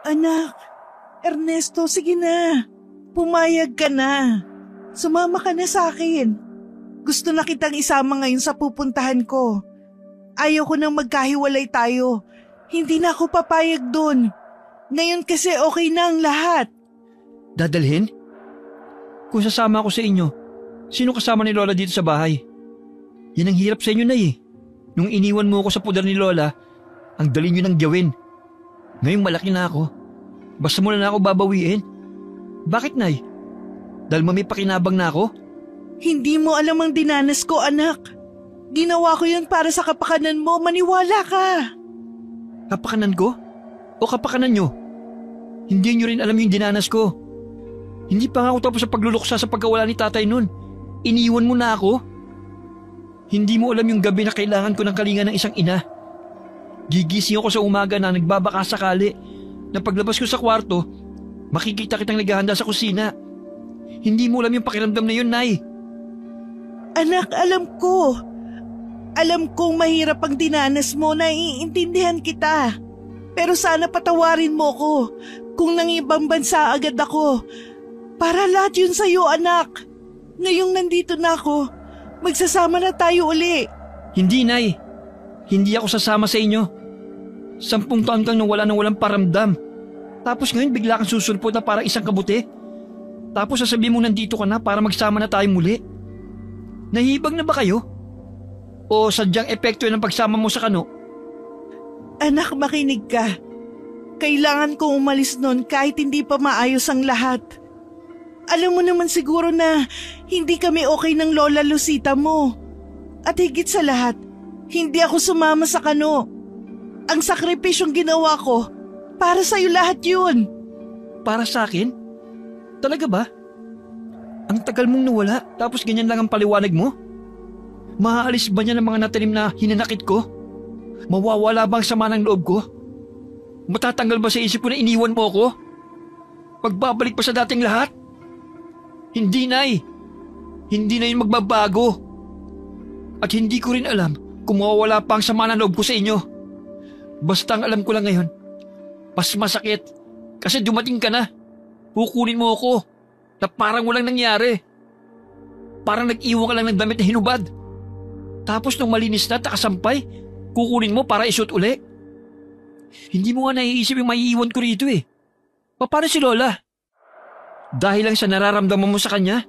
Anak, Ernesto, sige na. Pumayag ka na. Sumama ka na sa akin. Gusto na kitang isama ngayon sa pupuntahan ko. Ayaw ko nang magkahiwalay tayo. Hindi na ako papayag dun. Ngayon kasi okay na ang lahat. Dadalhin? Kung sasama ako sa inyo, sino kasama ni Lola dito sa bahay? Yan ang hirap sa inyo, Nay. Nung iniwan mo ako sa pudar ni Lola, ang dali nyo nang gawin. Ngayong malaki na ako. Basta mo na ako babawiin. Bakit, Nay? Dahil may pakinabang na ako? Hindi mo alam ang dinanas ko, anak. Ginawa ko yun para sa kapakanan mo. Maniwala ka. Kapakanan ko? O kapakanan nyo? Hindi nyo rin alam yung dinanas ko. Hindi pa nga ako tapos sa pagluluksa sa pagkawala ni tatay nun. Iniwan mo na ako? Hindi mo alam yung gabi na kailangan ko ng kalinga ng isang ina. Gigising ako sa umaga na nagbabaka sakali na paglabas ko sa kwarto, makikita kitang naghahanda sa kusina. Hindi mo alam yung pakiramdam na yun, Nay. Anak, alam ko. Alam kong mahirap ang dinanas mo, naiintindihan kita. Pero sana patawarin mo ko kung nang ibang bansa agad ako. Para lahat yun sa'yo, anak. Ngayong nandito na ako, magsasama na tayo uli. Hindi, Nay. Hindi ako sasama sa inyo. 10 taon kang nawala ng walang paramdam. Tapos ngayon bigla kang susulpot na parang isang kabuti. Tapos sasabihin mo nandito ka na para magsama na tayo muli. Nahibag na ba kayo? O sadyang epekto ng pagsama mo sa kano? Anak, makinig ka. Kailangan kong umalis noon kahit hindi pa maayos ang lahat. Alam mo naman siguro na hindi kami okay ng Lola Lucita mo. At higit sa lahat, hindi ako sumama sa kano. Ang sakripisyong ginawa ko, para sa'yo lahat yun. Para sa akin? Talaga ba? Ang tagal mong nawala tapos ganyan lang ang paliwanag mo? Maaalis ba niya ng mga natanim na hinanakit ko? Mawawala bang sama ng loob ko? Matatanggal ba sa isip ko na iniwan mo ako? Pagbabalik pa sa dating lahat? Hindi, Nay. Hindi na yun magbabago. At hindi ko rin alam kung mawawala pa ang sama ng loob ko sa inyo. Basta ang alam ko lang ngayon, mas masakit kasi dumating ka na. Kukunin mo ako na parang walang nangyari. Parang nag-iwan ka lang ng damit na hinubad. Tapos nung malinis na at nakasampay, kukunin mo para isuot uli. Hindi mo nga naiisip yung maiiwan ko rito eh. Paano si Lola? Dahil lang sa nararamdaman mo sa kanya,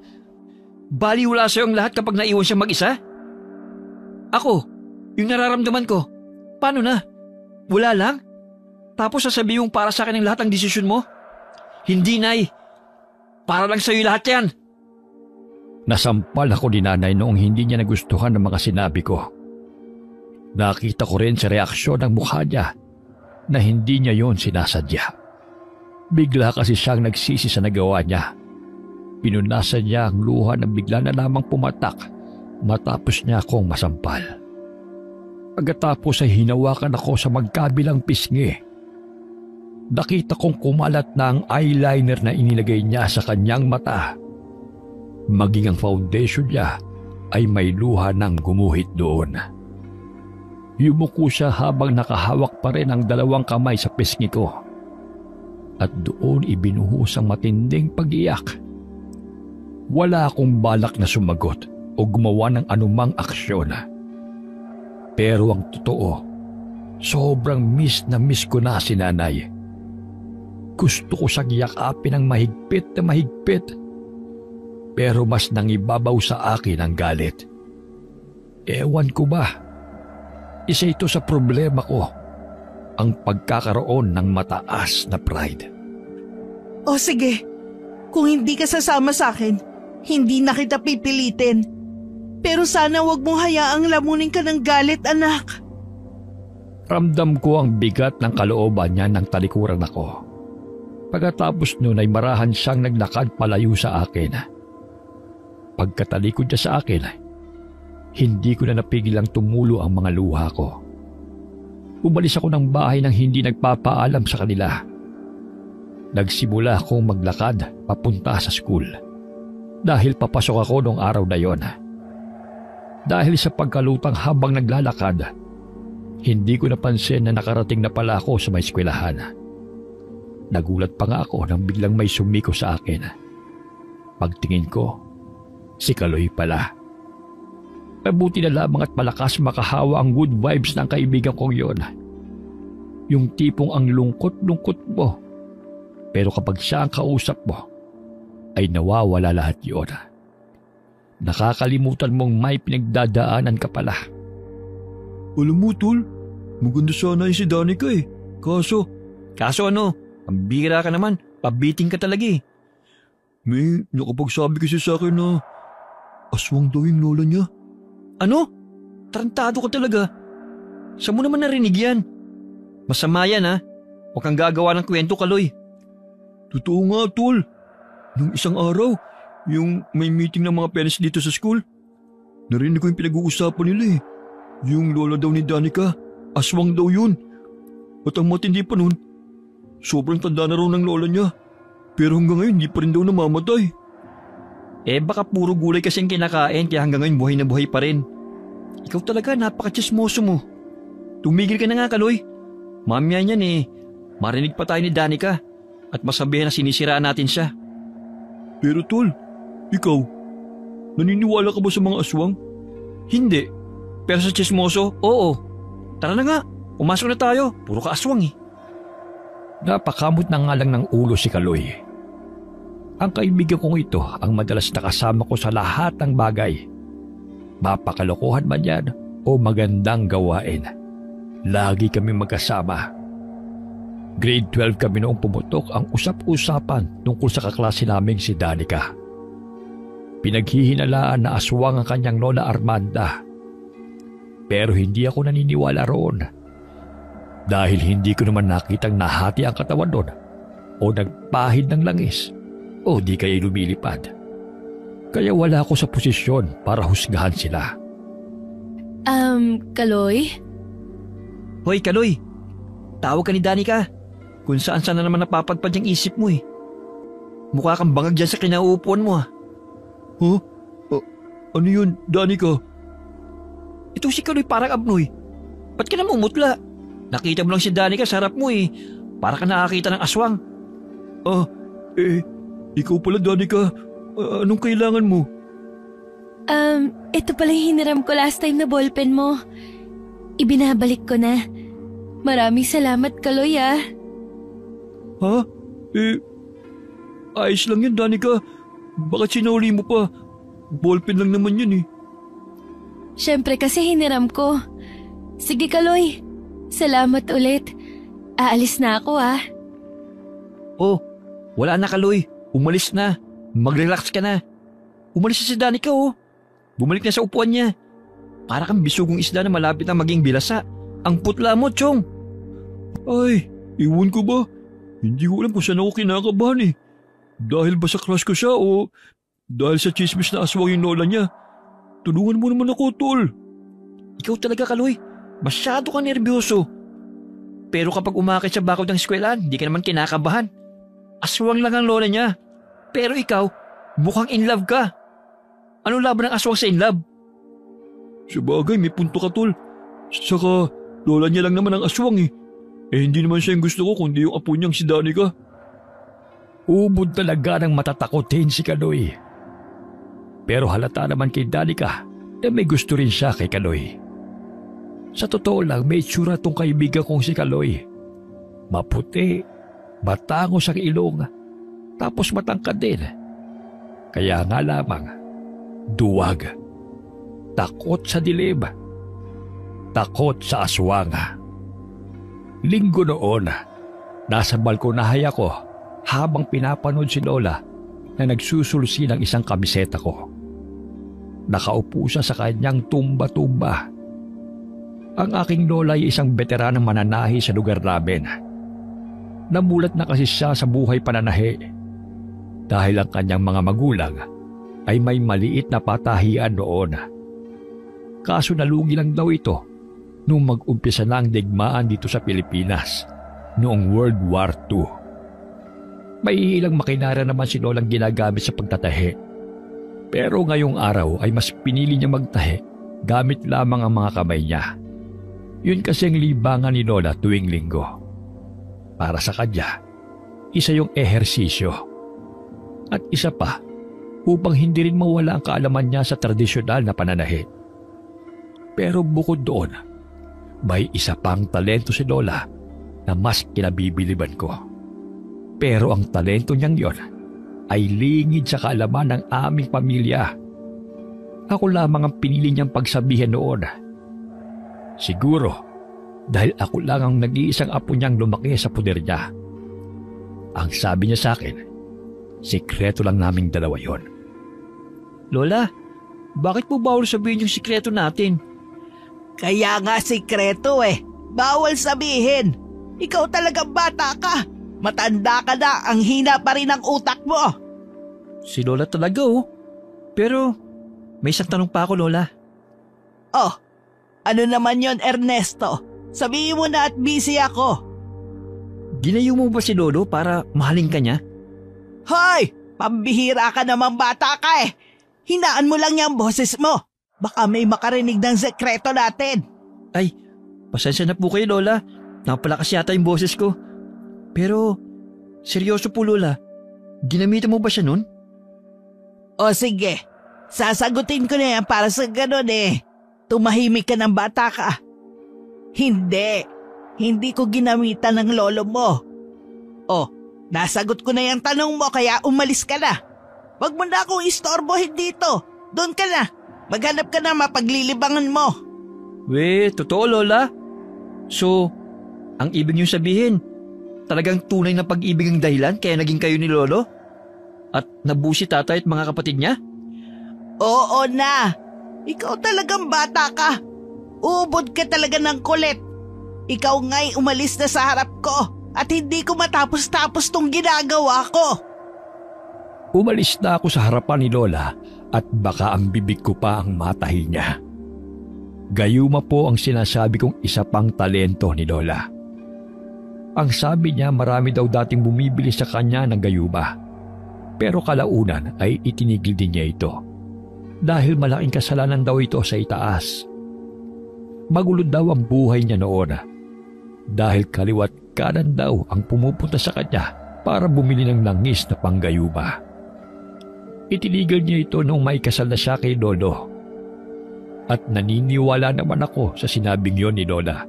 baliwala sa'yo ang lahat kapag naiwan siya mag-isa? Ako, yung nararamdaman ko, paano na? Wala lang? Tapos sasabihin mong para sa akin ang lahat ng desisyon mo? Hindi, Nay. Para lang sa'yo lahat yan. Nasampal ako ni Nanay noong hindi niya nagustuhan ng mga sinabi ko. Nakita ko rin sa reaksyon ng mukha niya na hindi niya yon sinasadya. Bigla kasi siyang nagsisi sa nagawa niya. Pinunasan niya ang luha na bigla na lamang pumatak matapos niya akong masampal. Pagkatapos ay hinawakan ako sa magkabilang pisngi. Nakita kong kumalat na ang eyeliner na inilagay niya sa kanyang mata. Maging ang foundation niya ay may luha ng gumuhit doon. Yumuko siya habang nakahawak pa rin ang 2 kamay sa pisngi ko. At doon ibinuhos ang matinding pag-iyak. Wala akong balak na sumagot o gumawa ng anumang aksyon. Pero ang totoo, sobrang miss na miss ko na si Nanay. Gusto ko siyang yakapin ng mahigpit na mahigpit. Pero mas nangibabaw sa akin ang galit. Ewan ko ba, isa ito sa problema ko, ang pagkakaroon ng mataas na pride. O sige, kung hindi ka sasama sa akin, hindi na kita pipilitin. Pero sana wag mong hayaang lamunin ka ng galit, anak. Ramdam ko ang bigat ng kalooban niya nang talikuran ako. Pagkatapos nun ay marahan siyang naglakad palayo sa akin. Pagkatalikod niya sa akin, hindi ko na napigilang tumulo ang mga luha ko. Umalis ako ng bahay nang hindi nagpapaalam sa kanila. Nagsimula akong maglakad papunta sa school dahil papasok ako noong araw na yon. Dahil sa pagkalutang habang naglalakad, hindi ko napansin na nakarating na pala ako sa may eskwelahan. Nagulat pa nga ako nang biglang may sumiko sa akin. Pagtingin ko, si Kaloy pala. Mabuti na lamang at malakas makahawa ang good vibes ng kaibigan kong yon. Yung tipong ang lungkot-lungkot mo. Pero kapag siya ang kausap mo, ay nawawala lahat yon. Nakakalimutan mong may pinagdadaanan ka pala. Alam mo, Tol, maganda sana yung si Danica eh. Kaso ano? Ang bira ka naman. Pabiting ka talaga eh. May nakapagsabi kasi sa akin na aswang daw yung lola niya. Ano? Tarantado ka talaga. Saan mo naman narinig yan? Masama yan ha. Huwag kang gagawa ng kwento, Kaloy. Totoo nga, Tol. Nung isang araw, yung may meeting ng mga parents dito sa school, narinig ko yung pinag-uusapan nila eh. Yung lola daw ni Danica, aswang daw yun. At ang matindi pa nun, sobrang tanda na raw ng lola niya. Pero hanggang ngayon, di pa rin daw namamatay. Baka puro gulay kasing kinakain kaya hanggang ngayon buhay na buhay pa rin. Ikaw talaga, napaka-chismoso mo. Tumigil ka na nga, Kaloy. Mamaya niyan eh, marinig pa tayo ni Danica at masabihan na sinisiraan natin siya. Pero Tol, ikaw, naniniwala ka ba sa mga aswang? Hindi. Pero sa chismoso, oo. Tara na nga, pumasok na tayo. Puro ka aswang eh. Napakamot na nga lang ng ulo si Kaloy. Ang kaibigan kong ito ang madalas nakasama ko sa lahat ng bagay. Mapakalokohan man yan o magandang gawain. Lagi kami magkasama. Grade 12 kami noong pumutok ang usap-usapan tungkol sa kaklase naming si Danica. Pinaghihinalaan na aswang ang kanyang lola Armanda. Pero hindi ako naniniwala roon. Dahil hindi ko naman nakitang nahati ang katawan doon o nagpahid ng langis o di kaya lumilipad. Kaya wala ako sa posisyon para husgahan sila. Kaloy? Hoy, Kaloy. Tawag ka ni Danica. Kung saan-saan na naman napapadpad yung isip mo eh. Mukha kang bangag dyan sa kinauupuan mo ah. Huh? Ano yun, Danica? Ito si Kaloy parang abnoy. Ba't ka namumutla? Nakita mo lang si Danica sa harap mo eh. Para ka nakakita ng aswang. Ikaw pala Danica. Anong kailangan mo? Ito pala yung hiniram ko last time na ballpen mo. Ibinabalik ko na. Maraming salamat, Kaloy ah. Ha? Ayos lang yan, Danica. Bakit sinuli mo pa? Ballpen lang naman yan eh. Siyempre kasi hiniram ko. Sige, Kaloy. Salamat ulit. Aalis na ako ah. Oh, wala na, Kaloy. Umalis na. Mag-relax ka na. Umalis na si Danica oh. Bumalik na sa upuan niya. Para kang bisugong isda na malapit na maging bilasa. Ang putla mo, Chong. Ay, iwan ko ba? Hindi ko alam kung saan ako kinakabahan eh. Dahil ba sa crush ko siya o dahil sa chismis na aswang yung lola niya? Tulungan mo naman ako, Tol. Ikaw talaga, Kaloy. Masyado kang nervyoso. Pero kapag umakit sa bakod ng eskwelahan, di ka naman kinakabahan. Aswang lang ang lola niya. Pero ikaw, mukhang in love ka. Anong laban ng aswang sa in love? Sabagay, may punto ka, Tol. Saka, lola niya lang naman ang aswang eh. Hindi naman siya yung gusto ko kundi yung apo niyang si Danica. Ubod talaga ng matatakotin si Kaloy. Pero halata naman kay Danica na may gusto rin siya kay Kaloy. Sa totoo lang, may itsura tong kaibigan kong si Kaloy. Maputi, matangos ang ilong, tapos matangkad din. Kaya nga lamang, duwag, takot sa dilim, takot sa aswang. Linggo noon, nasa balkonahay ako habang pinapanood si Lola na nagsusulsi ng isang kamiseta ko. Nakaupo siya sa kanyang tumba-tumba. Ang aking lola ay isang veteranang mananahi sa lugar namin. Namulat na kasi siya sa buhay pananahi dahil ang kanyang mga magulang ay may maliit na patahian noon. Kaso nalugi lang daw ito nung mag-umpisa na ang digmaan dito sa Pilipinas noong World War II. May ilang makinarya naman si Lolang ginagamit sa pagtatahi. Pero ngayong araw ay mas pinili niya magtahi gamit lamang ang mga kamay niya. Yun kasi ang libangan ni Lola tuwing linggo. Para sa kanya, isa yung ehersisyo. At isa pa, upang hindi rin mawala ang kaalaman niya sa tradisyonal na pananahi. Pero bukod doon, may isa pang talento si Lola na mas kinabibiliban ko. Pero ang talento niyang yon ay lingid sa kaalaman ng aming pamilya. Ako lamang ang pinili niyang pagsabihan noon. Siguro dahil ako lang ang nag-iisang apo niyang lumaki sa puder niya. Ang sabi niya sa akin, sikreto lang naming dalawa yon. Lola, bakit po bawal sabihin yung sikreto natin? Kaya nga sikreto eh. Bawal sabihin. Ikaw talagang bata ka. Matanda ka na, ang hina pa rin ang utak mo. Si Lola talaga oh. Pero may isang tanong pa ako, Lola. Oh, ano naman yon, Ernesto? Sabihin mo na at busy ako. Ginayo mo ba si Lolo para mahalin ka niya? Hoy! Pambihira ka naman, bata ka eh. Hinaan mo lang yung boses mo. Baka may makarinig ng sekreto natin. Ay, pasensya na po kayo, Lola. Napalakas yata yung boses ko. Pero, seryoso po, Lola. Ginamitan mo ba siya nun? O sige, sasagutin ko na yan para sa ganun eh. Tumahimik ka ng bata ka. Hindi ko ginamitan ng lolo mo. Oh, nasagot ko na yung tanong mo kaya umalis ka na. Wag mo na akong istorbohin dito. Doon ka na. Maghanap ka na mapaglilibangan mo. Totoo, Lola. So, ang ibig niyong sabihin, talagang tunay na pag-ibig ang dahilan kaya naging kayo ni Lolo? At nabusi tatay at mga kapatid niya? Oo na. Ikaw talagang bata ka. Ubod ka talaga ng kulit. Ikaw nga'y umalis na sa harap ko at hindi ko matapos-tapos tong ginagawa ko. Umalis na ako sa harapan ni Lola at baka ang bibig ko pa ang matahi niya. Gayuma po ang sinasabi kong isa pang talento ni Lola. Ang sabi niya marami daw dating bumibili sa kanya ng gayuma. Pero kalaunan ay itinigil din niya ito. Dahil malaking kasalanan daw ito sa itaas. Magulo daw ang buhay niya noon. Dahil kaliwat kanan daw ang pumupunta sa kanya para bumili ng langis na panggayuma. Itinigil niya ito nung may kasal na siya kay Lolo. At naniniwala naman ako sa sinabing yon ni Lola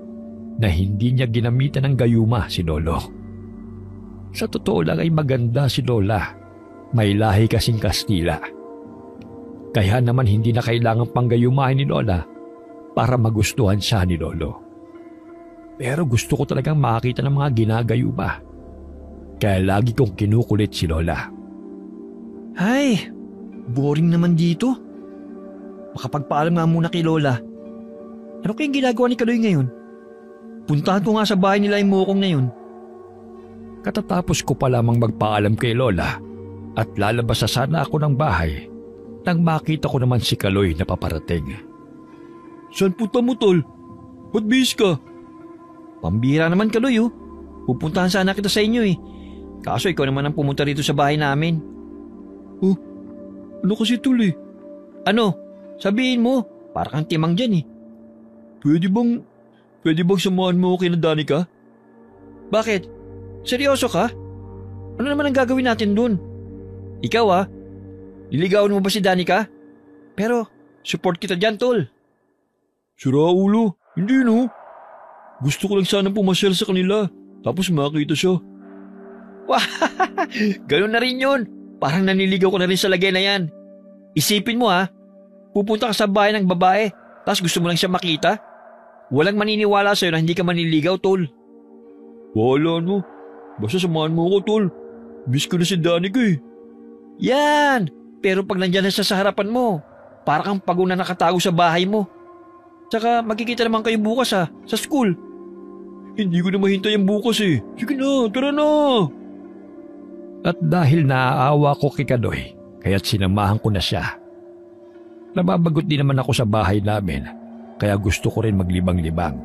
na hindi niya ginamitan ng gayuma si Lolo. Sa totoo lang ay maganda si Lola. May lahi kasing Kastila. Kaya naman hindi na kailangang panggayumahin ni Lola para magustuhan siya ni Lolo. Pero gusto ko talagang makakita ng mga ginagayuma. Kaya lagi kong kinukulit si Lola. Ay, boring naman dito. Makapagpaalam nga muna kay Lola. Ano kayang ginagawa ni Kaloy ngayon? Puntahan ko nga sa bahay nila yung mukong na yun. Katatapos ko pa lamang magpaalam kay Lola at lalabas na sana ako ng bahay nang makita ko naman si Kaloy na paparating. Saan punta mo, Tol? Ba't bihis ka? Pambira naman, Kaloy oh. Pupuntahan sana kita sa inyo eh. Kaso ikaw naman ang pumunta rito sa bahay namin. Oh, ano kasi, Tol eh? Ano? Sabihin mo, para kang timang dyan eh. Pwede bang samahan mo kay na Danica? Bakit? Seryoso ka? Ano naman ang gagawin natin dun? Ikaw niligawan mo ba si Danica? Pero, support kita dyan, Tol. Sira ulo, hindi no. Gusto ko lang sana pumasyal sa kanila, tapos makita siya. Wah, gano'n na rin yun. Parang naniligaw ko na rin sa lagay na yan. Isipin mo pupunta ka sa bahay ng babae, tapos gusto mo lang siya makita? Walang maniniwala sa'yo na hindi ka maniligaw, Tol. Wala no. Basta samahan mo ako, Tol. Miss ko na si Danica eh. Yan! Pero pag nandyan na siya sa harapan mo, para kang pagong na nakatago sa bahay mo. Tsaka magkikita naman kayo bukas sa school. Hindi ko na mahintay ang bukas eh. Sige na, tara na! At dahil naaawa ko kay Kaloy, kaya't sinamahan ko na siya. Nababagot din naman ako sa bahay namin, kaya gusto ko rin maglibang-libang.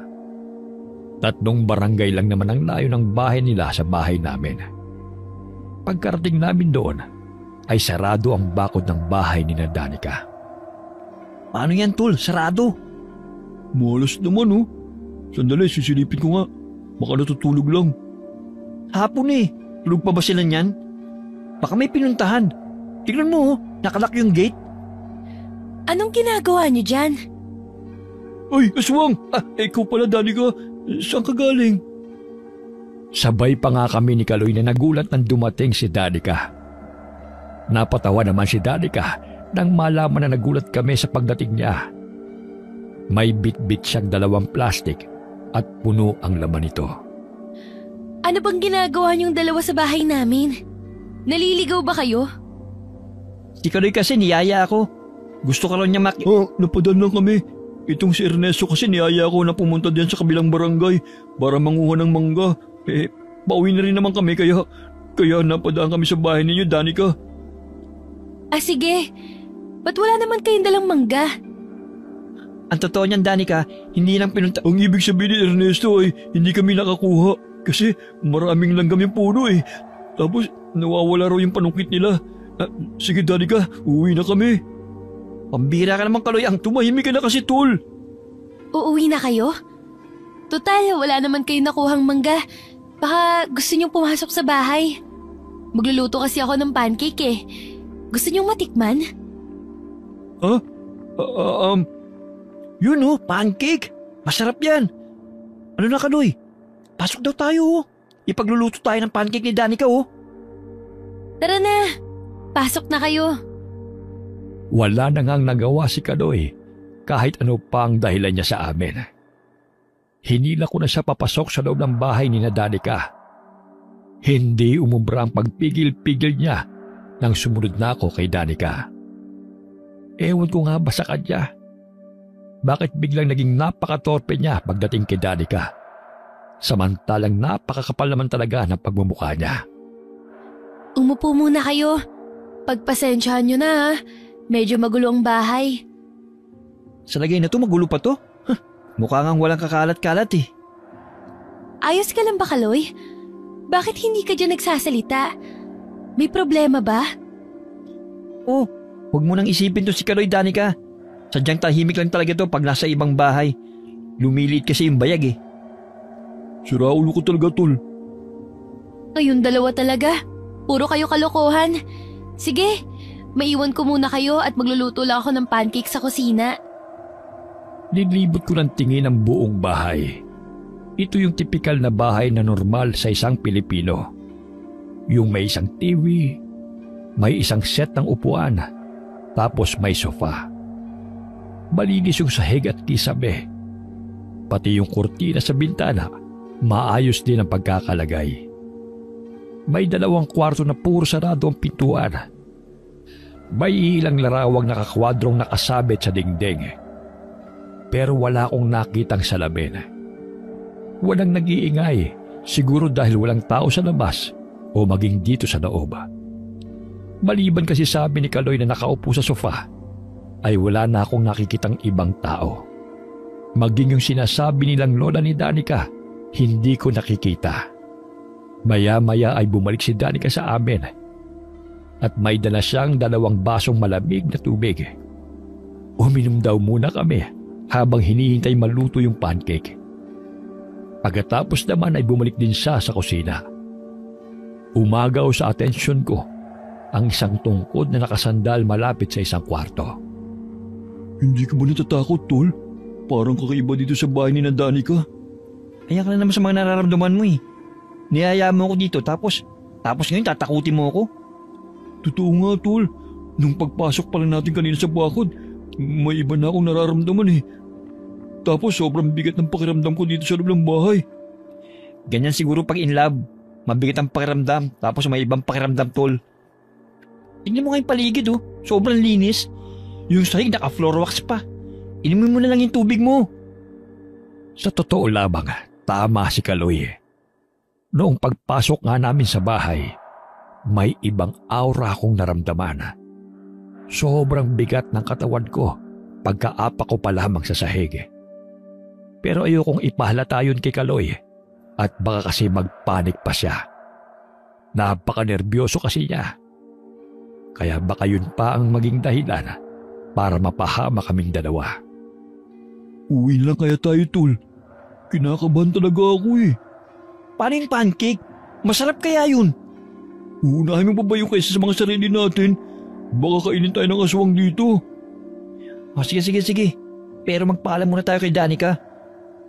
3 barangay lang naman ang layo ng bahay nila sa bahay namin. Pagkarating namin doon, ay sarado ang bakod ng bahay ni Danica. Paano yan, Tol? Sarado? Malas naman Sandali, sisilipin ko nga. Baka natutulog lang. Hapon eh. Tulog pa ba sila niyan? Baka may pinuntahan. Tignan mo, nakalak yung gate. Anong ginagawa niyo dyan? Ay, aswang! Ikaw pala, Danica. Saan ka galing? Sabay pa nga kami ni Kaloy na nagulat nang dumating si Danica. Napatawa naman si Danica nang malaman na nagulat kami sa pagdating niya. May bit-bit siyang 2 plastic at puno ang laman nito. Ano bang ginagawa niyong dalawa sa bahay namin? Naliligaw ba kayo? Si Kaloy kasi niyaya ako. Gusto ka lang niya napadaan lang kami. Itong si Ernesto kasi niyaya ako na pumunta diyan sa kabilang barangay para manguha ng mangga. Pauwi na rin naman kami kaya napadaan kami sa bahay ninyo, Danica. Sige. Ba't wala naman kayong dalang mangga? Ang totoo niyan, Danica, hindi lang pinunta... Ang ibig sabihin ni Ernesto ay hindi kami nakakuha kasi maraming langgam yung puno Tapos nawawala raw yung panungkit nila. Sige, Danica, uwi na kami. Pambira ka naman, Kaloy. Ang tumahimik ka na kasi, tol. Uuwi na kayo? Total, wala naman kayong nakuhang mangga. Baka gusto niyong pumasok sa bahay. Magluluto kasi ako ng pancake Gusto niyong matikman? Yun pancake. Masarap yan. Ano na, Kaloy? Pasok daw tayo Ipagluluto tayo ng pancake ni Danica Tara na. Pasok na kayo. Wala na ngang nagawa si Kaloy kahit ano pa ang dahilan niya sa amin. Hinila ko na siya papasok sa loob ng bahay ni Danica. Hindi umubra ang pagpigil-pigil niya nang sumunod na ako kay Danica. Ewan ko nga ba sa kanya? Bakit biglang naging napakatorpe niya pagdating kay Danica? Samantalang napakakapal naman talaga ng pagmumukha niya. Umupo muna kayo. Pagpasensyahan niyo na Medyo magulo ang bahay. Sa lagay na to, magulo pa to? Mukha ngang walang kakalat-kalat Ayos ka lang ba, Kaloy? Bakit hindi ka dyan nagsasalita? May problema ba? Huwag mo nang isipin to si Kaloy, Danica. Sadyang tahimik lang talaga to pag nasa ibang bahay. Lumiliit kasi yung bayag Sira ulo ko talaga, tol. Kayong dalawa talaga. Puro kayo kalokohan. Sige, maiwan ko muna kayo at magluluto lang ako ng pancake sa kusina. Nilibot ko ng tingin ang buong bahay. Ito yung tipikal na bahay na normal sa isang Pilipino. Yung may isang TV, may isang set ng upuan, tapos may sofa. Malinis yung sahig at kisabe. Pati yung kurtina sa bintana, maayos din ang pagkakalagay. May 2 kwarto na puro sarado ang pintuan. May ilang larawang nakakwadrong nakasabit sa dingding. Pero wala akong nakitang salamin. Walang nag-iingay, siguro dahil walang tao sa labas o maging dito sa loob. Maliban kasi sabi ni Kaloy na nakaupo sa sofa, ay wala na akong nakikitang ibang tao. Maging yung sinasabi nilang lola ni Danica, hindi ko nakikita. Maya-maya ay bumalik si Danica sa amin at may dala siyang 2 basong malamig na tubig. Uminom daw muna kami habang hinihintay maluto yung pancake. Pagkatapos naman ay bumalik din siya sa kusina. Umagaw sa atensyon ko ang isang tungkod na nakasandal malapit sa isang kwarto. Hindi ka ba natatakot, tol? Parang kakaiba dito sa bahay ni Danica. Kaya ka na naman sa mga nararamdaman mo Niyaya mo ako dito tapos ngayon tatakutin mo ako? Totoo nga, tol. Nung pagpasok pala natin kanina sa bakod, may iba na akong nararamdaman Tapos sobrang bigat ng pakiramdam ko dito sa loob ng bahay. Ganyan siguro pag in love. Mabigat ang pakiramdam tapos may ibang pakiramdam, tol. Tingnan mo nga yung paligid Sobrang linis. Yung sahig naka-floor wax pa. Inumin mo na lang yung tubig mo. Sa totoo lamang, tama si Kaloy. Noong pagpasok nga namin sa bahay, may ibang aura akong naramdaman. Sobrang bigat ng katawan ko pagkaapa ko pa lamang sa sahig. Pero ayokong ipahalata yun kay Kaloy at baka kasi magpanik pa siya. Napaka-nervyoso kasi niya. Kaya baka yun pa ang maging dahilan para mapahama kaming 2. Uwi lang kaya tayo, tol. Kinakabahan talaga ako Paano yung pancake? Masarap kaya yun? Uunahin mo pa ba yung kaysa sa mga sarili natin? Baka kainin tayo ng aswang dito. Sige. Pero magpaalam muna tayo kay Danica.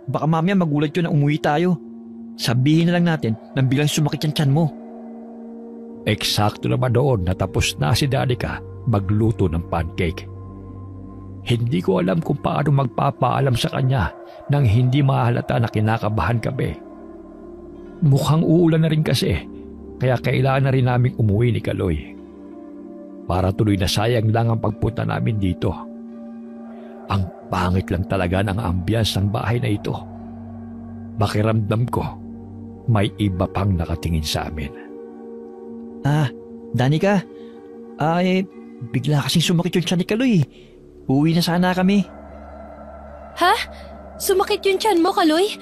Baka mamaya magulat yun na umuwi tayo. Sabihin na lang natin nang bilang sumakit yung tiyan mo. Eksakto naman doon na tapos na si Danica magluto ng pancake. Hindi ko alam kung paano magpapaalam sa kanya nang hindi mahalata na kinakabahan kami. Mukhang uulan na rin kasi, kaya kailangan na rin naming umuwi ni Kaloy. Para tuloy na sayang lang ang pagpunta namin dito. Ang pangit lang talaga ng ambience ng bahay na ito. Pakiramdam ko, may iba pang nakatingin sa amin. Danica, bigla kasing sumakit yung tiyan ni Kaloy. Uwi na sana kami. Ha? Sumakit yung tiyan mo, Kaloy?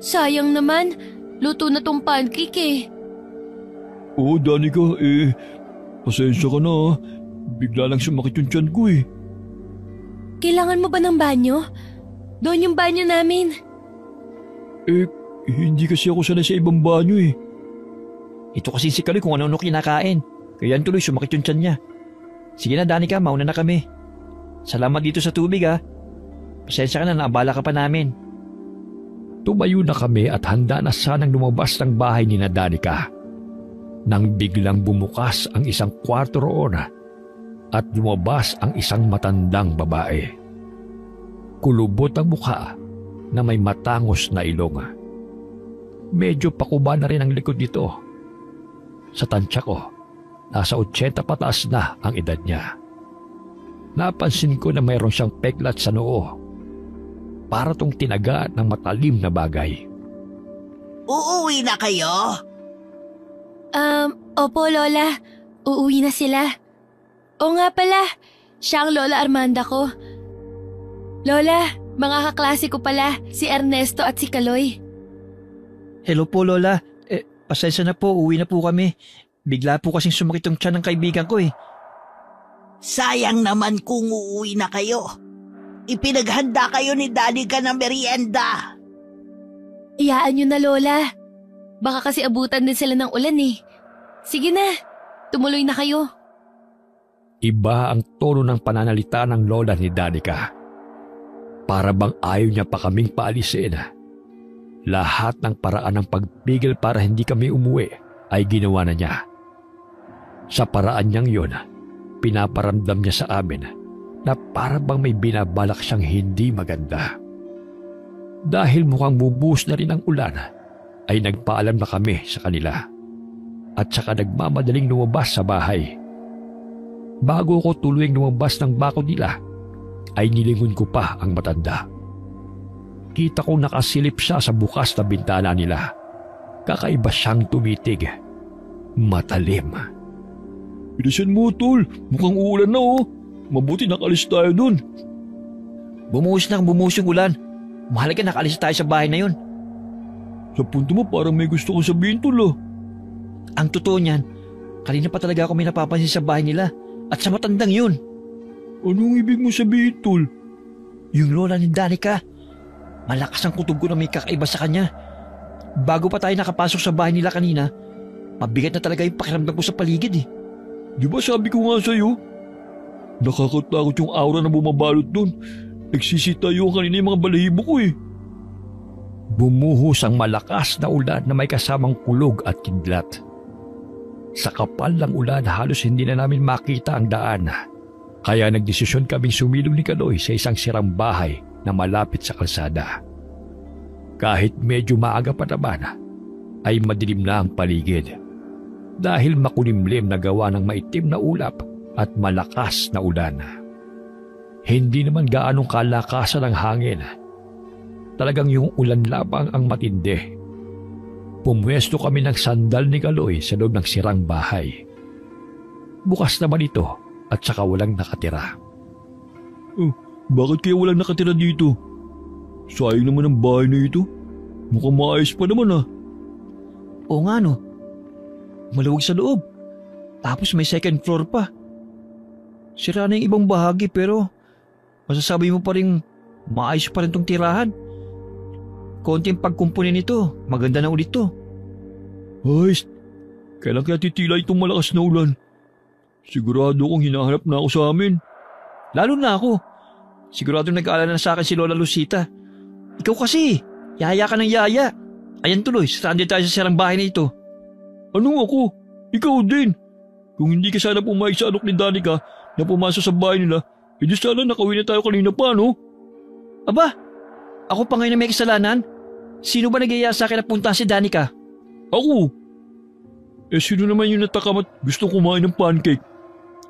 Sayang naman. Luto na tong pancake eh. Oo, Danica, pasensya ka na. Bigla lang sumakit yung tiyan ko eh. Kailangan mo ba ng banyo? Doon yung banyo namin. Hindi kasi ako sanay sa ibang banyo eh. Ito kasi si Kaloy kung ano-ano kinakain. Kaya tuloy sumakit yung tiyan niya. Sige na Danica, mauna na kami. Salamat dito sa tubig ha. Pasensya ka na, naabala ka pa namin. Tumayo na kami at handa na sanang lumabas ng bahay ni Danica. Nang biglang bumukas ang isang kwarto roon at lumabas ang isang matandang babae. Kulubot ang mukha na may matangos na ilong. Medyo pakuba na rin ang likod nito. Sa tansya ko, nasa 80 pataas na ang edad niya. Napansin ko na mayroon siyang peklat sa noo. Para tong tinaga ng matalim na bagay. Uuwi na kayo? Opo Lola. Uuwi na sila. O nga pala, siya ang Lola Armanda ko. Lola, mga kaklase ko pala, si Ernesto at si Kaloy. Hello po Lola. Pasensya na po, uwi na po kami. Bigla po kasing sumakit yung tiyan ng kaibigan ko eh. Sayang naman kung uuwi na kayo. Ipinaghanda kayo ni Danica ng merienda. Iyaan nyo na Lola. Baka kasi abutan din sila ng ulan eh. Sige na, tumuloy na kayo. Iba ang tono ng pananalita ng lola ni Danica. Para bang ayaw niya pa kaming paalisin. Lahat ng paraan ng pagpigil para hindi kami umuwi ay ginawa na niya. Sa paraan niyang yun, pinaparamdam niya sa amin na para bang may binabalak siyang hindi maganda. Dahil mukhang bubuhos na rin ang ulan, ay nagpaalam na kami sa kanila at saka nagmamadaling lumabas sa bahay. Bago ko tuluyang lumabas ng bako nila, ay nilingon ko pa ang matanda. Kita kong nakasilip siya sa bukas na bintana nila. Kakaiba siyang tumitig. Matalim. Bilisan mo, tol. Mukhang uulan na oh. Mabuti nakalis tayo dun. Bumuhos yung ulan. Mahalaga nakalis tayo sa bahay na yun. Sa punto mo parang may gusto kong sabihin, tol ah. Ang totoo niyan, kanina pa talaga ako may napapansin sa bahay nila at sa matandang yun. Anong ibig mo sabihin, tol? Yung lola ni Danica. Malakas ang kutob ko na may kakaiba sa kanya. Bago pa tayo nakapasok sa bahay nila kanina, mabigat na talaga yung pakiramdam ko sa paligid eh. Di ba sabi ko nga sa'yo? Nakakatakot yung aura na bumabalot doon. Nagsisitayo kanina yung mga balahibo ko eh. Bumuhos ang malakas na ulan na may kasamang kulog at kidlat. Sa kapal ng ulan halos hindi na namin makita ang daan. Kaya nagdesisyon kaming sumilong ni Kaloy sa isang sirang bahay na malapit sa kalsada. Kahit medyo maaga pa naman, ay madilim na ang paligid. Dahil makulimlim na gawa ng maitim na ulap at malakas na ulan. Hindi naman gaanong kalakasan ng hangin. Talagang yung ulan labang ang matindi. Pumwesto kami ng sandal ni Kaloy sa loob ng sirang bahay. Bukas naman ito at saka walang nakatira. Bakit kaya walang nakatira dito? Sayang naman ang bahay na ito. Mukhang maayos pa naman ah. Oo nga no. Maluwag sa loob. Tapos may second floor pa. Sira na yung ibang bahagi pero masasabi mo pa rin maayos pa rin tong tirahan. Konting pagkumpunin nito, maganda na ulit to. Ay, Kailan kaya titila itong malakas na ulan? Sigurado kong hinahanap na ako sa amin. Lalo na ako. Sigurado nag-aalala na sa akin si Lola Lucita. Ikaw kasi, yaya ka ng yaya. Ayan tuloy, stranded tayo sa sirang bahay na ito. Anong ako? Ikaw din. Kung hindi ka sana pumayag sa alok ni Danica na pumasok sa bahay nila, edi sana nakauwi na tayo kanina pa, no? Aba, ako pa ngayon na may kasalanan? Sino ba nag-iaya sa akin na punta si Danica? Ako. Sino naman yung natakam at gustong kumain ng pancake?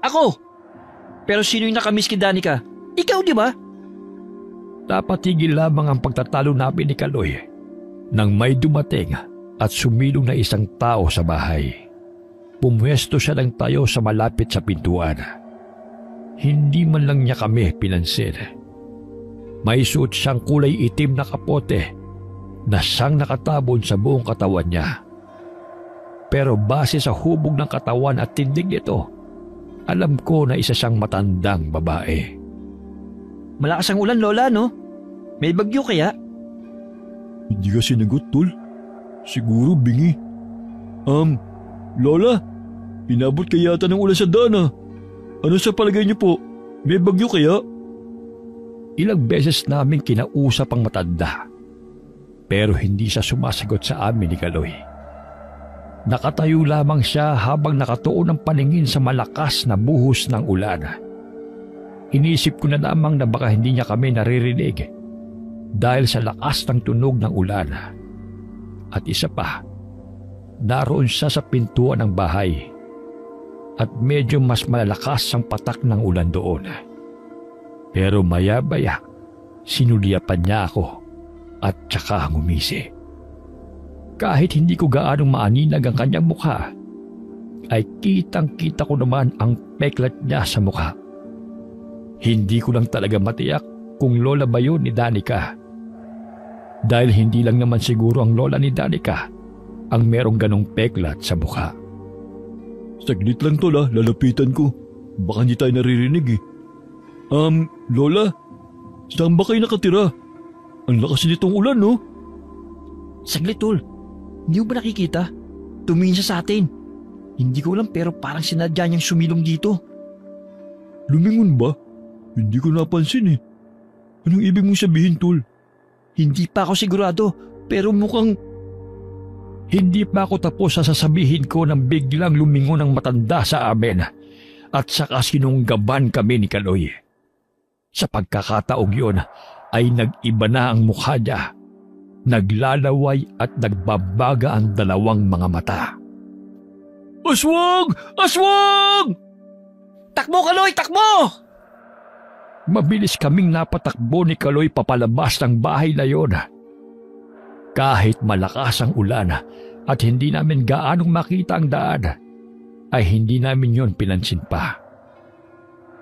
Ako! Pero sino yung nakamiss kay Danica? Ikaw, di ba? Napatigil lamang ang pagtatalo namin ni Kaloy nang may dumating at sumilong na isang tao sa bahay. Pumwesto siya ng tayo sa malapit sa pintuan. Hindi man lang niya kami pinansin. May suot siyang kulay itim na kapote na siyang nakatabon sa buong katawan niya. Pero base sa hubog ng katawan at tindig nito, alam ko na isa siyang matandang babae. Malakas ang ulan, Lola, no? May bagyo kaya? Hindi ka sinagot, Tol. Siguro bingi. Lola, pinabot kaya yata ng ulan sa daan. Ano sa palagay niyo po? May bagyo kaya? Ilang beses namin kinausap ang matanda. Pero hindi siya sumasagot sa amin ni Kaloy. Nakatayo lamang siya habang nakatuon ang paningin sa malakas na buhos ng ulan. Inisip ko na lamang na baka hindi niya kami naririnig dahil sa lakas ng tunog ng ulan. At isa pa, naroon siya sa pintuan ng bahay at medyo mas malalakas ang patak ng ulan doon. Pero maya-maya, sinulyapan niya ako at tsaka ngumisi. Kahit hindi ko gaanong maaninag ang kanyang mukha, ay kitang-kita ko naman ang peklat niya sa mukha. Hindi ko lang talaga matiyak kung lola ba yun ni Danica. Dahil hindi lang naman siguro ang lola ni Danica ang merong ganong peklat sa mukha. Saglit lang to, lalapitan ko. Baka hindi tayo naririnig eh. Lola, saan ba kayo nakatira? Ang lakas nitong ulan, no? Saglit, Tol. Hindi mo ba nakikita? Tumingin siya sa atin. Hindi ko alam pero parang sinadya niyang sumilong dito. Lumingon ba? Hindi ko napansin eh. Anong ibig mong sabihin, Tol? Hindi pa ako sigurado pero mukhang... Hindi pa ako tapos sa sasabihin ko nang biglang lumingon ang matanda sa amin at saka sinunggaban kami ni Kaloy. Sa pagkakataong yun ay nag-iba na ang mukha niya. Naglalaway at nagbabaga ang dalawang mga mata. Aswang! Aswang! Takbo, Kaloy! Takbo! Mabilis kaming napatakbo ni Kaloy papalabas ng bahay na yon. Kahit malakas ang ulan at hindi namin gaanong makita ang daan, ay hindi namin yon pinansin pa.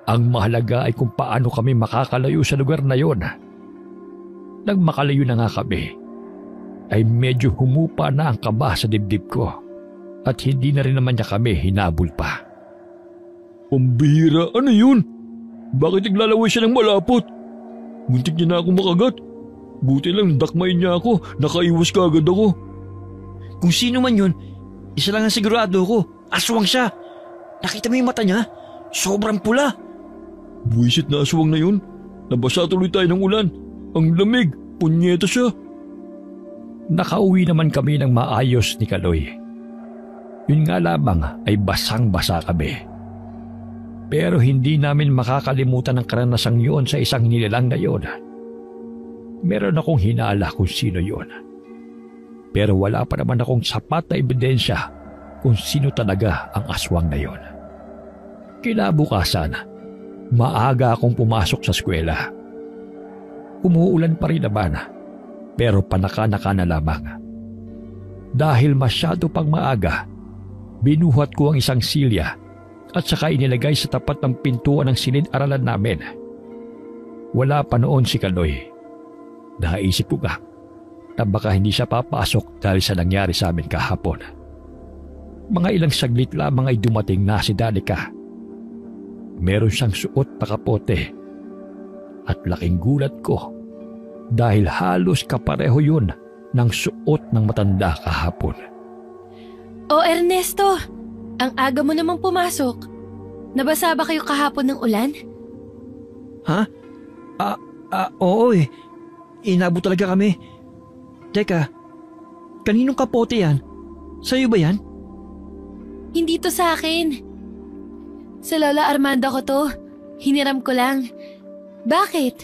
Ang mahalaga ay kung paano kami makakalayo sa lugar na yon. Nang makalayo na nga kami, ay medyo humupa na ang kaba sa dibdib ko at hindi na rin naman niya kami hinabol pa. Pambihira, ano yun? Bakit naglalaway siya ng malapot? Muntik niya na ako makagat. Buti lang dakmain niya ako, nakaiwas ka agad ako. Kung sino man yun, isa lang ang sigurado ko, aswang siya. Nakita mo yung mata niya? Sobrang pula. Buwisit na aswang na yun. Nabasa tuloy tayo ng ulan. Ang lamig, punyeta siya. Nakauwi naman kami ng maayos ni Kaloy. Yun nga lamang ay basang-basa kami. Pero hindi namin makakalimutan ang karanasang yun sa isang nilalang na yun. Meron akong hinala kung sino yun. Pero wala pa naman akong sapat na ebidensya kung sino talaga ang aswang na yun. Kinabukasan, maaga akong pumasok sa eskwela. Umuulan pa rin naman, pero panaka-naka na lamang. Dahil masyado pang maaga, binuhat ko ang isang silya at saka inilagay sa tapat ng pintuan ng silid-aralan namin. Wala pa noon si Kaloy. Naisip ko nga na baka hindi siya papasok dahil sa nangyari sa amin kahapon. Mga ilang saglit lamang ay dumating na si Danica. Meron siyang suot na kapote at laking gulat ko dahil halos kapareho yun ng suot ng matanda kahapon. Oh, Ernesto, ang aga mo namang pumasok. Nabasa ba kayo kahapon ng ulan? Ha? Oo eh. Inabot talaga kami. Teka, kaninong kapote yan? Sa'yo ba yan? Hindi to sa akin. Sa Lola Armanda ko to. Hiniram ko lang. Bakit?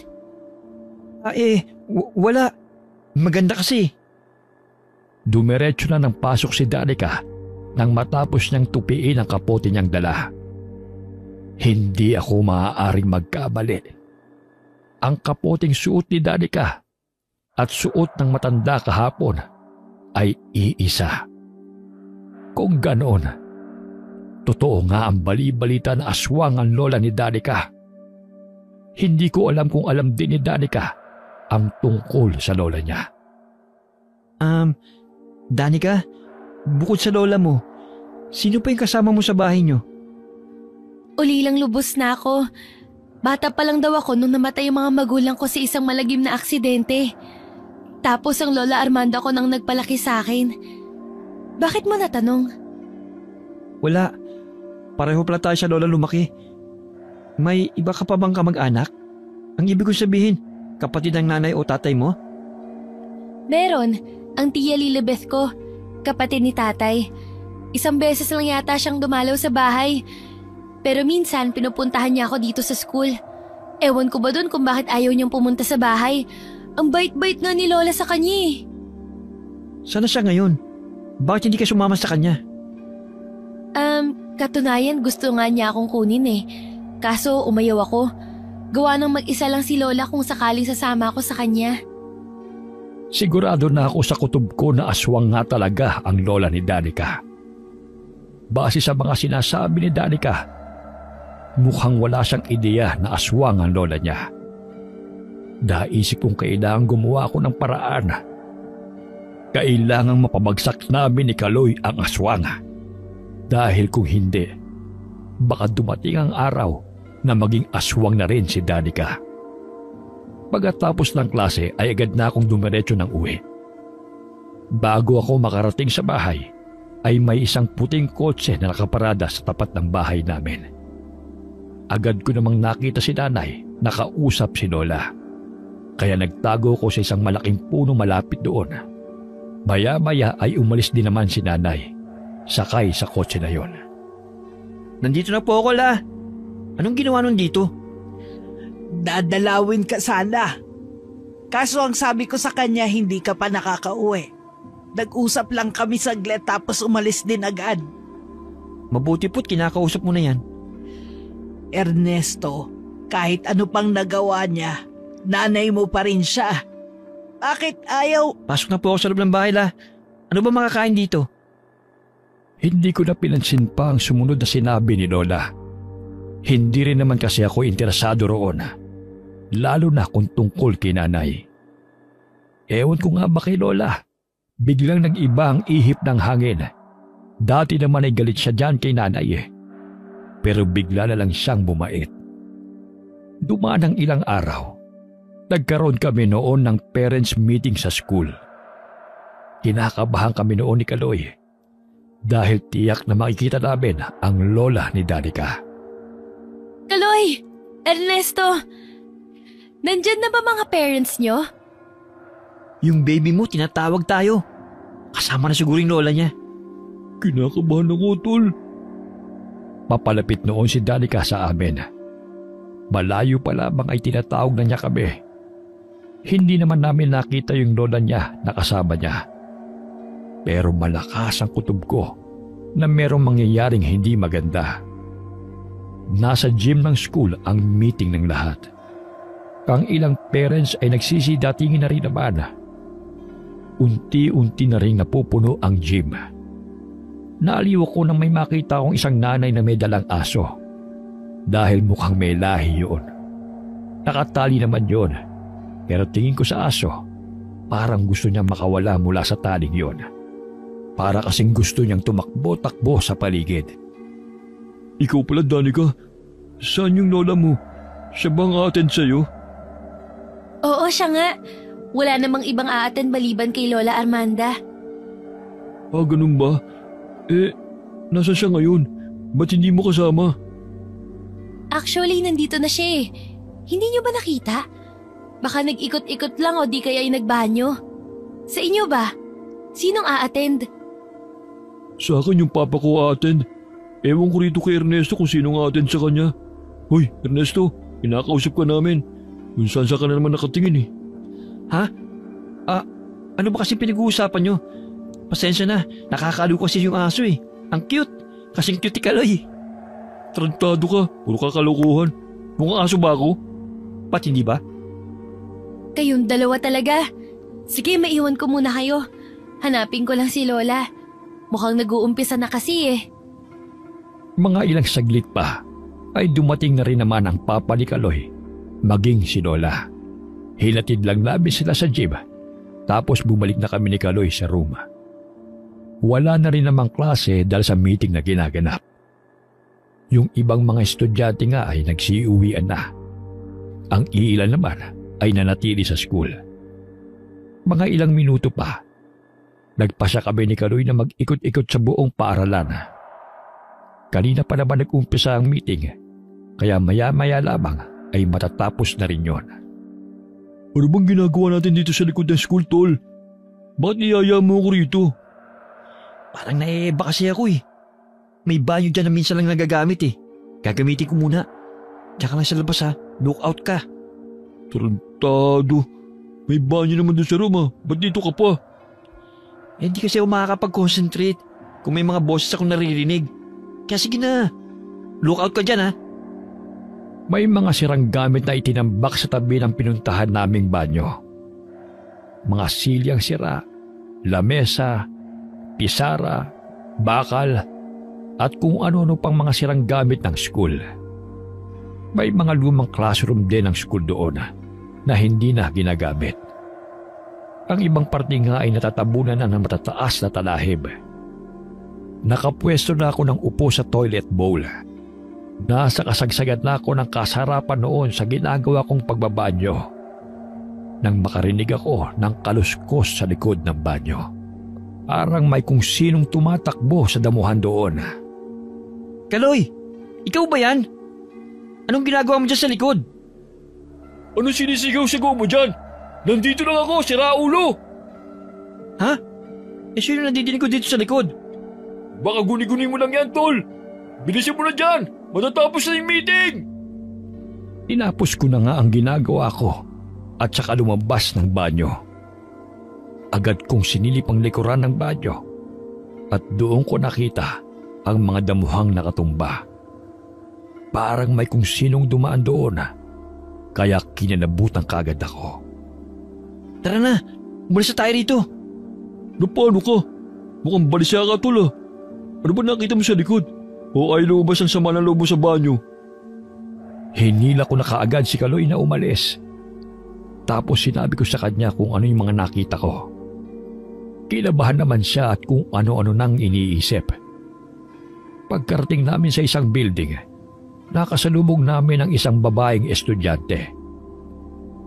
Wala. Maganda kasi. Dumiretso na ng pasok si Danica nang matapos niyang tupiin ang kapote niyang dala. Hindi ako maaaring magkamali. Ang kapoteng suot ni Danica at suot ng matanda kahapon ay iisa. Kung ganoon, totoo nga ang bali-balita na aswang ang lola ni Danica. Hindi ko alam kung alam din ni Danica ang tungkol sa lola niya. Danica, bukod sa lola mo, sino pa yung kasama mo sa bahay niyo? Ulilang lubos na ako. Bata pa lang daw ako nung namatay yung mga magulang ko sa isang malagim na aksidente. Tapos ang Lola Armanda ko nang nagpalaki sa akin. Bakit mo natanong? Wala. Pareho pala tayo sa lola lumaki. May iba ka pa bang kamag-anak? Ang ibig ko sabihin, kapatid ng nanay o tatay mo? Meron. Ang tiya Lilibeth ko. Kapatid ni tatay. Isang beses lang yata siyang dumalaw sa bahay. Pero minsan pinupuntahan niya ako dito sa school. Ewan ko ba dun kung bakit ayaw niyang pumunta sa bahay. Ang bait-bait nga ni Lola sa kanya eh. Sana siya ngayon? Bakit hindi ka sumama sa kanya? Katunayan gusto nga niya akong kunin eh. Kaso umayaw ako. Gawa ng mag-isa lang si Lola kung sakaling sasama ako sa kanya. Sigurado na ako sa kutob ko na aswang nga talaga ang lola ni Danica. Base sa mga sinasabi ni Danica, mukhang wala siyang ideya na aswang ang lola niya. Naisip kong kailangan gumawa ako ng paraan. Kailangang mapabagsak namin ni Kaloy ang aswang. Dahil kung hindi, baka dumating ang araw na maging aswang na rin si Danica. Pagkatapos ng klase ay agad na akong dumiretso ng uwi. Bago ako makarating sa bahay, ay may isang puting kotse na nakaparada sa tapat ng bahay namin. Agad ko namang nakita si nanay, nakausap si Lola. Kaya nagtago ko sa isang malaking puno malapit doon. Maya-maya ay umalis din naman si nanay, sakay sa kotse na yon. Nandito na po ako, La. Anong ginawa nun dito? Dadalawin ka sana. Kaso ang sabi ko sa kanya, hindi ka pa nakakauwi. Nag-usap lang kami saglit tapos umalis din agad. Mabuti po't kinakausap mo na yan. Ernesto, kahit ano pang nagawa niya, nanay mo pa rin siya. Bakit ayaw? Pasok na po ako sa loob ng bahay, La. Ano ba makakain dito? Hindi ko na pinansin pa ang sumunod na sinabi ni Lola. Hindi rin naman kasi ako interesado roon. Lalo na kung tungkol kay nanay. Ewan ko nga ba kay Lola. Biglang nag-iba ang ihip ng hangin. Dati naman ay galit siya dyan kay nanay eh. Pero bigla na lang siyang bumait. Dumaan ang ilang araw. Nagkaroon kami noon ng parents meeting sa school. Kinakabahan kami noon ni Kaloy. Dahil tiyak na makikita namin ang lola ni Danica. Kaloy! Ernesto! Nandyan na ba mga parents nyo? Yung baby mo, tinatawag tayo. Kasama na siguro yung lola niya. Kinakabahan ako, tol. Papalapit noon si Danica sa amin. Malayo pa lamang ay tinatawag na niya kami. Hindi naman namin nakita yung lola niya na kasama niya. Pero malakas ang kutob ko na merong mangyayaring hindi maganda. Nasa gym ng school ang meeting ng lahat. Ang ilang parents ay nagsisidatingin na rin naman. Unti-unti na rin napupuno ang gym. Naaliw ako nang may makita akong isang nanay na may dalang aso. Dahil mukhang may lahi yun. Nakatali naman yun. Pero tingin ko sa aso, parang gusto niyang makawala mula sa taling yun. Para kasing gusto niyang tumakbo-takbo sa paligid. Ikaw pala, Danica. Saan yung lola mo? Siya bang aattend sa'yo? Oo, siya nga. Wala namang ibang aattend maliban kay Lola Armanda. Ganun ba? Nasaan siya ngayon? Ba't hindi mo kasama? Actually, nandito na siya eh. Hindi niyo ba nakita? Baka nag-ikot-ikot lang o di kaya ay nagbanyo. Sa inyo ba? Sinong a-attend? Sa akin yung papa ko a-attend. Ewan ko rito kay Ernesto kung sinong a-attend sa kanya. Hoy, Ernesto, kinakausap ka namin. Kung saan ka na naman nakatingin eh. Ha? Ano ba kasi pinag-uusapan nyo? Pasensya na, nakakaliw kasi yung aso eh. Ang cute, kasing cute ni Kaloy. Tarantado ka, puro kakalokohan. Mukhang aso ba ako? Ba't hindi ba? Kayong dalawa talaga. Sige, maiwan ko muna kayo. Hanapin ko lang si Lola. Mukhang nag-uumpisa na kasi eh. Mga ilang saglit pa ay dumating na rin naman ang papa ni Kaloy, maging si Lola. Hilatid lang namin sila sa jeep, tapos bumalik na kami ni Kaloy sa room. Wala na rin namang klase dahil sa meeting na ginaganap. Yung ibang mga estudyante nga ay nagsiuwian na. Ang iilan naman ay nanatili sa school. Mga ilang minuto pa, nagpasya kami ni Kaloy na mag-ikot-ikot sa buong paaralan. Kanina pa naman nag-umpisa ang meeting, kaya maya-maya lamang ay matatapos na rin yon. Ano bang ginagawa natin dito sa likod ng school, Tol? Bakit niyaya mo ako rito? Parang naiiba kasi ako eh. May banyo dyan na minsan lang nagagamit eh. Gagamitin ko muna. Diyan ka lang sa labas ha. Look out ka. Tarantado. May banyo naman doon sa room ha. Ba't dito ka pa? Hindi kasi ako makakapag-concentrate kung may mga boses akong naririnig. Kaya sige na. Look out ka dyan ha. May mga sirang gamit na itinambak sa tabi ng pinuntahan naming banyo. Mga silyang sira, lamesa, pisara, bakal, at kung ano-ano pang mga sirang gamit ng school. May mga lumang classroom din ng school doon na hindi na ginagamit. Ang ibang parte nga ay natatabunan na ng matataas na talahib. Nakapwesto na ako ng upo sa toilet bowl. Nasa kasagsagan na ako ng kasarapan noon sa ginagawa kong pagbabanyo nang makarinig ako ng kaluskos sa likod ng banyo. Parang may kung sinong tumatakbo sa damuhan doon. Kaloy, ikaw ba yan? Anong ginagawa mo dyan sa likod? Ano sinisigaw-sigaw mo dyan? Nandito lang ako, sira ulo! Ha? Sino nandidinig ko dito sa likod? Baka guni-guni mo lang yan, Tol! Bilisin mo na dyan! Matatapos na yung meeting! Tinapos ko na nga ang ginagawa ko at saka lumabas ng banyo. Agad kong sinilip ang likuran ng banyo at doon ko nakita ang mga damuhang nakatumba. Parang may kung sinong dumaan doon, kaya kinanabutan kagad ako. Tara na, umalis na tayo rito. Paano ka? Mukhang balisya ka, Tol. Ano ba nakita mo sa likod? O ay lumabas ang sama ng loob mo sa banyo? Hinila ko na kaagad si Kaloy na umalis. Tapos sinabi ko sa kanya kung ano yung mga nakita ko. Kinabahan naman siya at kung ano-ano nang iniisip. Pagkarating namin sa isang building, nakasalubong namin ang isang babaeng estudyante.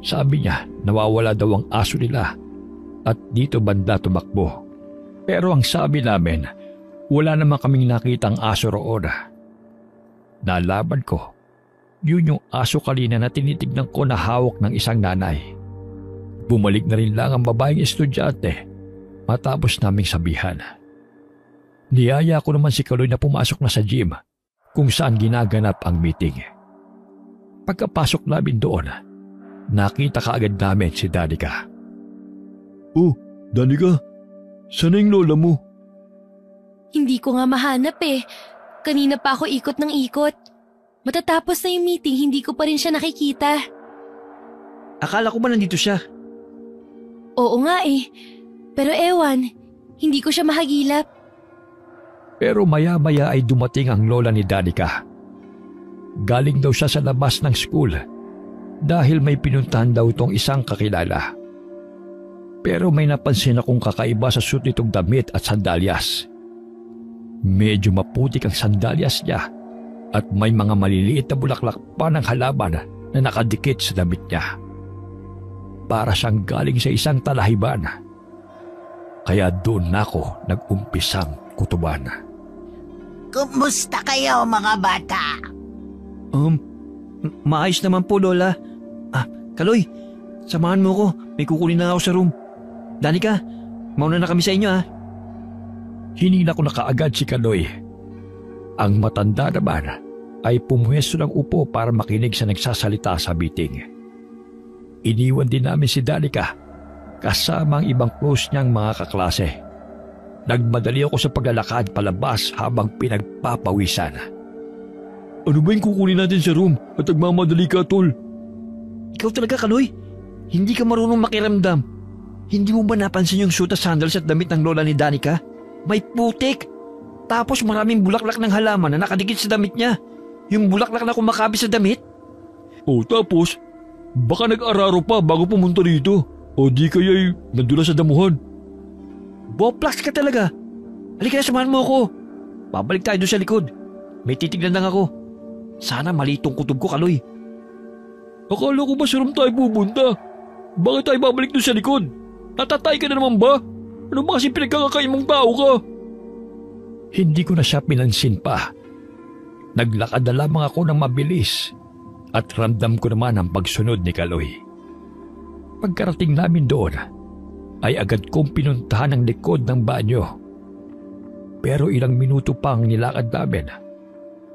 Sabi niya nawawala daw ang aso nila at dito banda tumakbo. Pero ang sabi namin, wala naman kaming nakitang aso roon. Nalaman ko, yun yung aso kanina na tinitignan ko na hawak ng isang nanay. Bumalik na rin lang ang babaeng estudyante matapos naming sabihan. Niyaya ko naman si Kaloy na pumasok na sa gym kung saan ginaganap ang meeting. Pagkapasok namin doon, nakita kaagad namin si Danica. Oh, Danica, saan yung lola mo? Hindi ko nga mahanap eh. Kanina pa ako ikot ng ikot. Matatapos na yung meeting, hindi ko pa rin siya nakikita. Akala ko ba nandito siya? Oo nga eh. Pero ewan, hindi ko siya mahagilap. Pero maya-maya ay dumating ang lola ni Danica. Galing daw siya sa labas ng school dahil may pinuntahan daw itong isang kakilala. Pero may napansin akong kakaiba sa suit nitong damit at sandalyas. Medyo maputik ang sandalyas niya at may mga maliliit na bulaklak pa ng halaman na nakadikit sa damit niya. Para siyang galing sa isang talahiban. Kaya doon ako nag-umpisang kutuban. Kumusta kayo mga bata? Maayos naman po, Lola. Kaloy, samahan mo ko. May kukunin na ako sa room. Danica, mauna na kami sa inyo, ha? Hinila ko na kaagad si Kaloy. Ang matanda naman ay pumuwesto ng upo para makinig sa nagsasalita sa meeting. Iniwan din namin si Danica kasama ang ibang close niyang mga kaklase. Nagmadali ako sa paglalakad palabas habang pinagpapawisan. Ano ba yung kukunin natin sa room at nagmamadali ka, Tol? Ikaw talaga, Kaloy. Hindi ka marunong makiramdam. Hindi mo ba napansin yung suit at sandals at damit ng lola ni Danica? May putik. Tapos maraming bulaklak ng halaman na nakadikit sa damit niya. Yung bulaklak na kumakabi sa damit. Tapos, baka nag-araro pa bago pumunta dito. O di kaya'y nandun na sa damuhan. Boplax ka talaga. Halika na, samahan mo ako. Babalik tayo doon sa likod. May titignan lang ako. Sana mali itong kutob ko, Kaloy. Akala ko ba sa room tayo pupunta? Bakit tayo babalik doon sa likod? Natatay ka na naman ba? Ano ba kasi pinagkakakain mong tao ka? Hindi ko na siya pinansin pa. Naglakad na lamang ako ng mabilis at ramdam ko naman ang pagsunod ni Kaloy. Pagkarating namin doon, ay agad kong pinuntahan ang likod ng banyo. Pero ilang minuto pang nilakad namin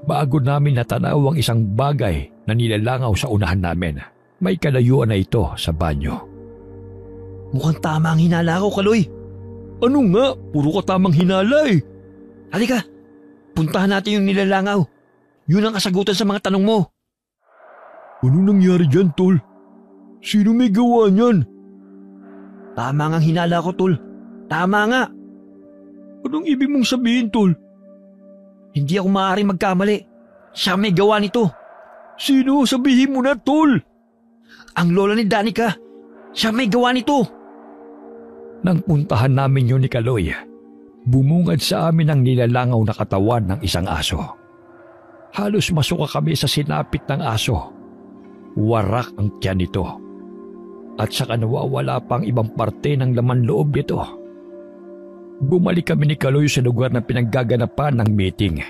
bago namin natanaw ang isang bagay na nilalangaw sa unahan namin. May kalayuan na ito sa banyo. Mukhang tama ang hinala ko, Kaloy. Ano nga? Puro ka tamang hinala eh. Halika, puntahan natin yung nilalangaw. Yun ang kasagutan sa mga tanong mo. Anong nangyari dyan, Tol? Sino may gawa niyan? Tama nga ang hinala ko, Tol. Tama nga. Anong ibig mong sabihin, Tol? Hindi ako maaaring magkamali. Siya may gawa nito. Sino? Sabihin mo na, Tol. Ang lola ni Danica. Siya may gawa nito. Nang puntahan namin yun ni Kaloy, bumungad sa amin ang nilalangaw na katawan ng isang aso. Halos masuka kami sa sinapit ng aso. Warak ang tiyan nito. At saka nawawala pang ibang parte ng laman loob nito. Bumalik kami ni Kaloy sa lugar na pinaggaganapan ng meeting.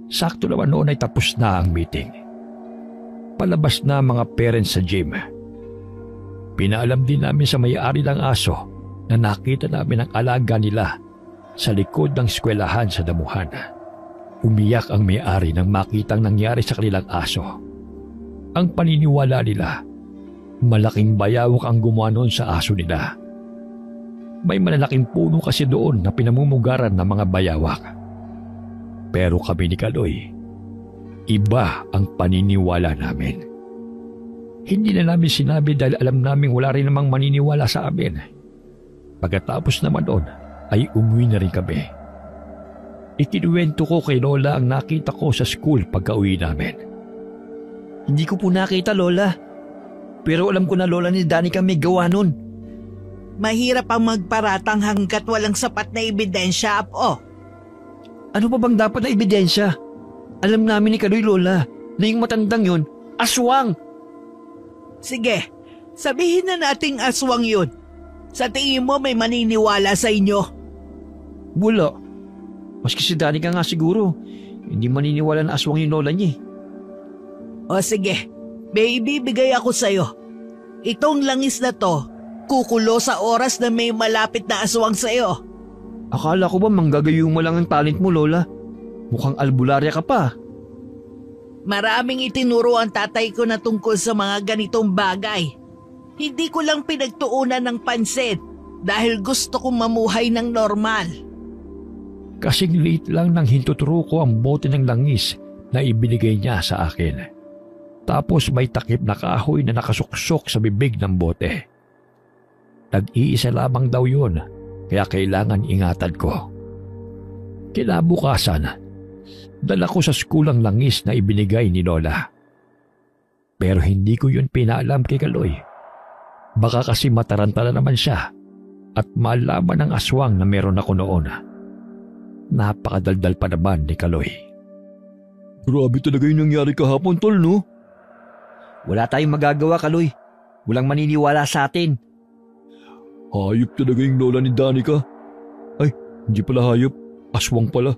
Sakto naman noon ay tapos na ang meeting. Palabas na mga parents sa gym. Pinaalam din namin sa may-ari ng aso na nakita namin ang alaga nila sa likod ng eskwelahan sa damuhan. Umiyak ang may-ari nang makitang nangyari sa kanilang aso. Ang paniniwala nila, malaking bayawak ang gumawa noon sa aso nila. May malalaking puno kasi doon na pinamumugaran ng mga bayawak. Pero kami ni Kaloy, iba ang paniniwala namin. Hindi na namin sinabi dahil alam naming wala rin namang maniniwala sa amin. Pagkatapos naman doon ay umuwi na rin kami. Ikinuwento ko kay Lola ang nakita ko sa school pagka-uwi namin. Hindi ko po nakita, Lola. Pero alam ko na Lola ni Danica may gawa nun. Mahirap ang magparatang hanggat walang sapat na ebidensya, Apo. Ano pa bang dapat na ebidensya? Alam namin ni Kaloy, Lola, na yung matandang yun, aswang. Sige, sabihin na nating aswang yun. Sa tingin mo may maniniwala sa inyo? Wala. Maski si Danica nga siguro, hindi maniniwala na aswang yung lola niya. O sige, may ibibigay ako sa'yo. Itong langis na to, kukulo sa oras na may malapit na aswang sa'yo. Akala ko ba manggagayo mo lang ang talent mo, Lola? Mukhang albularya ka pa. Maraming itinuro ang tatay ko na tungkol sa mga ganitong bagay. Hindi ko lang pinagtuunan ng pansin dahil gusto kong mamuhay ng normal. Kasing liit lang nang hintuturo ko ang bote ng langis na ibinigay niya sa akin. Tapos may takip na kahoy na nakasuksok sa bibig ng bote. Nag-iisa lamang daw yun, kaya kailangan ingatan ko. Kinabukasan, dala ko sa school ang langis na ibinigay ni Lola. Pero hindi ko yun pinaalam kay Kaloy. Baka kasi mataranta na naman siya at malaman ng aswang na meron ako noon. Napakadaldal pa naman ni Kaloy. Grabe talaga yung nangyari kahapon, Tol, no? Wala tayong magagawa, Kaloy. Walang maniniwala sa atin. Hayop talaga yung lola ni Danica. Ay, hindi pala hayop. Aswang pala.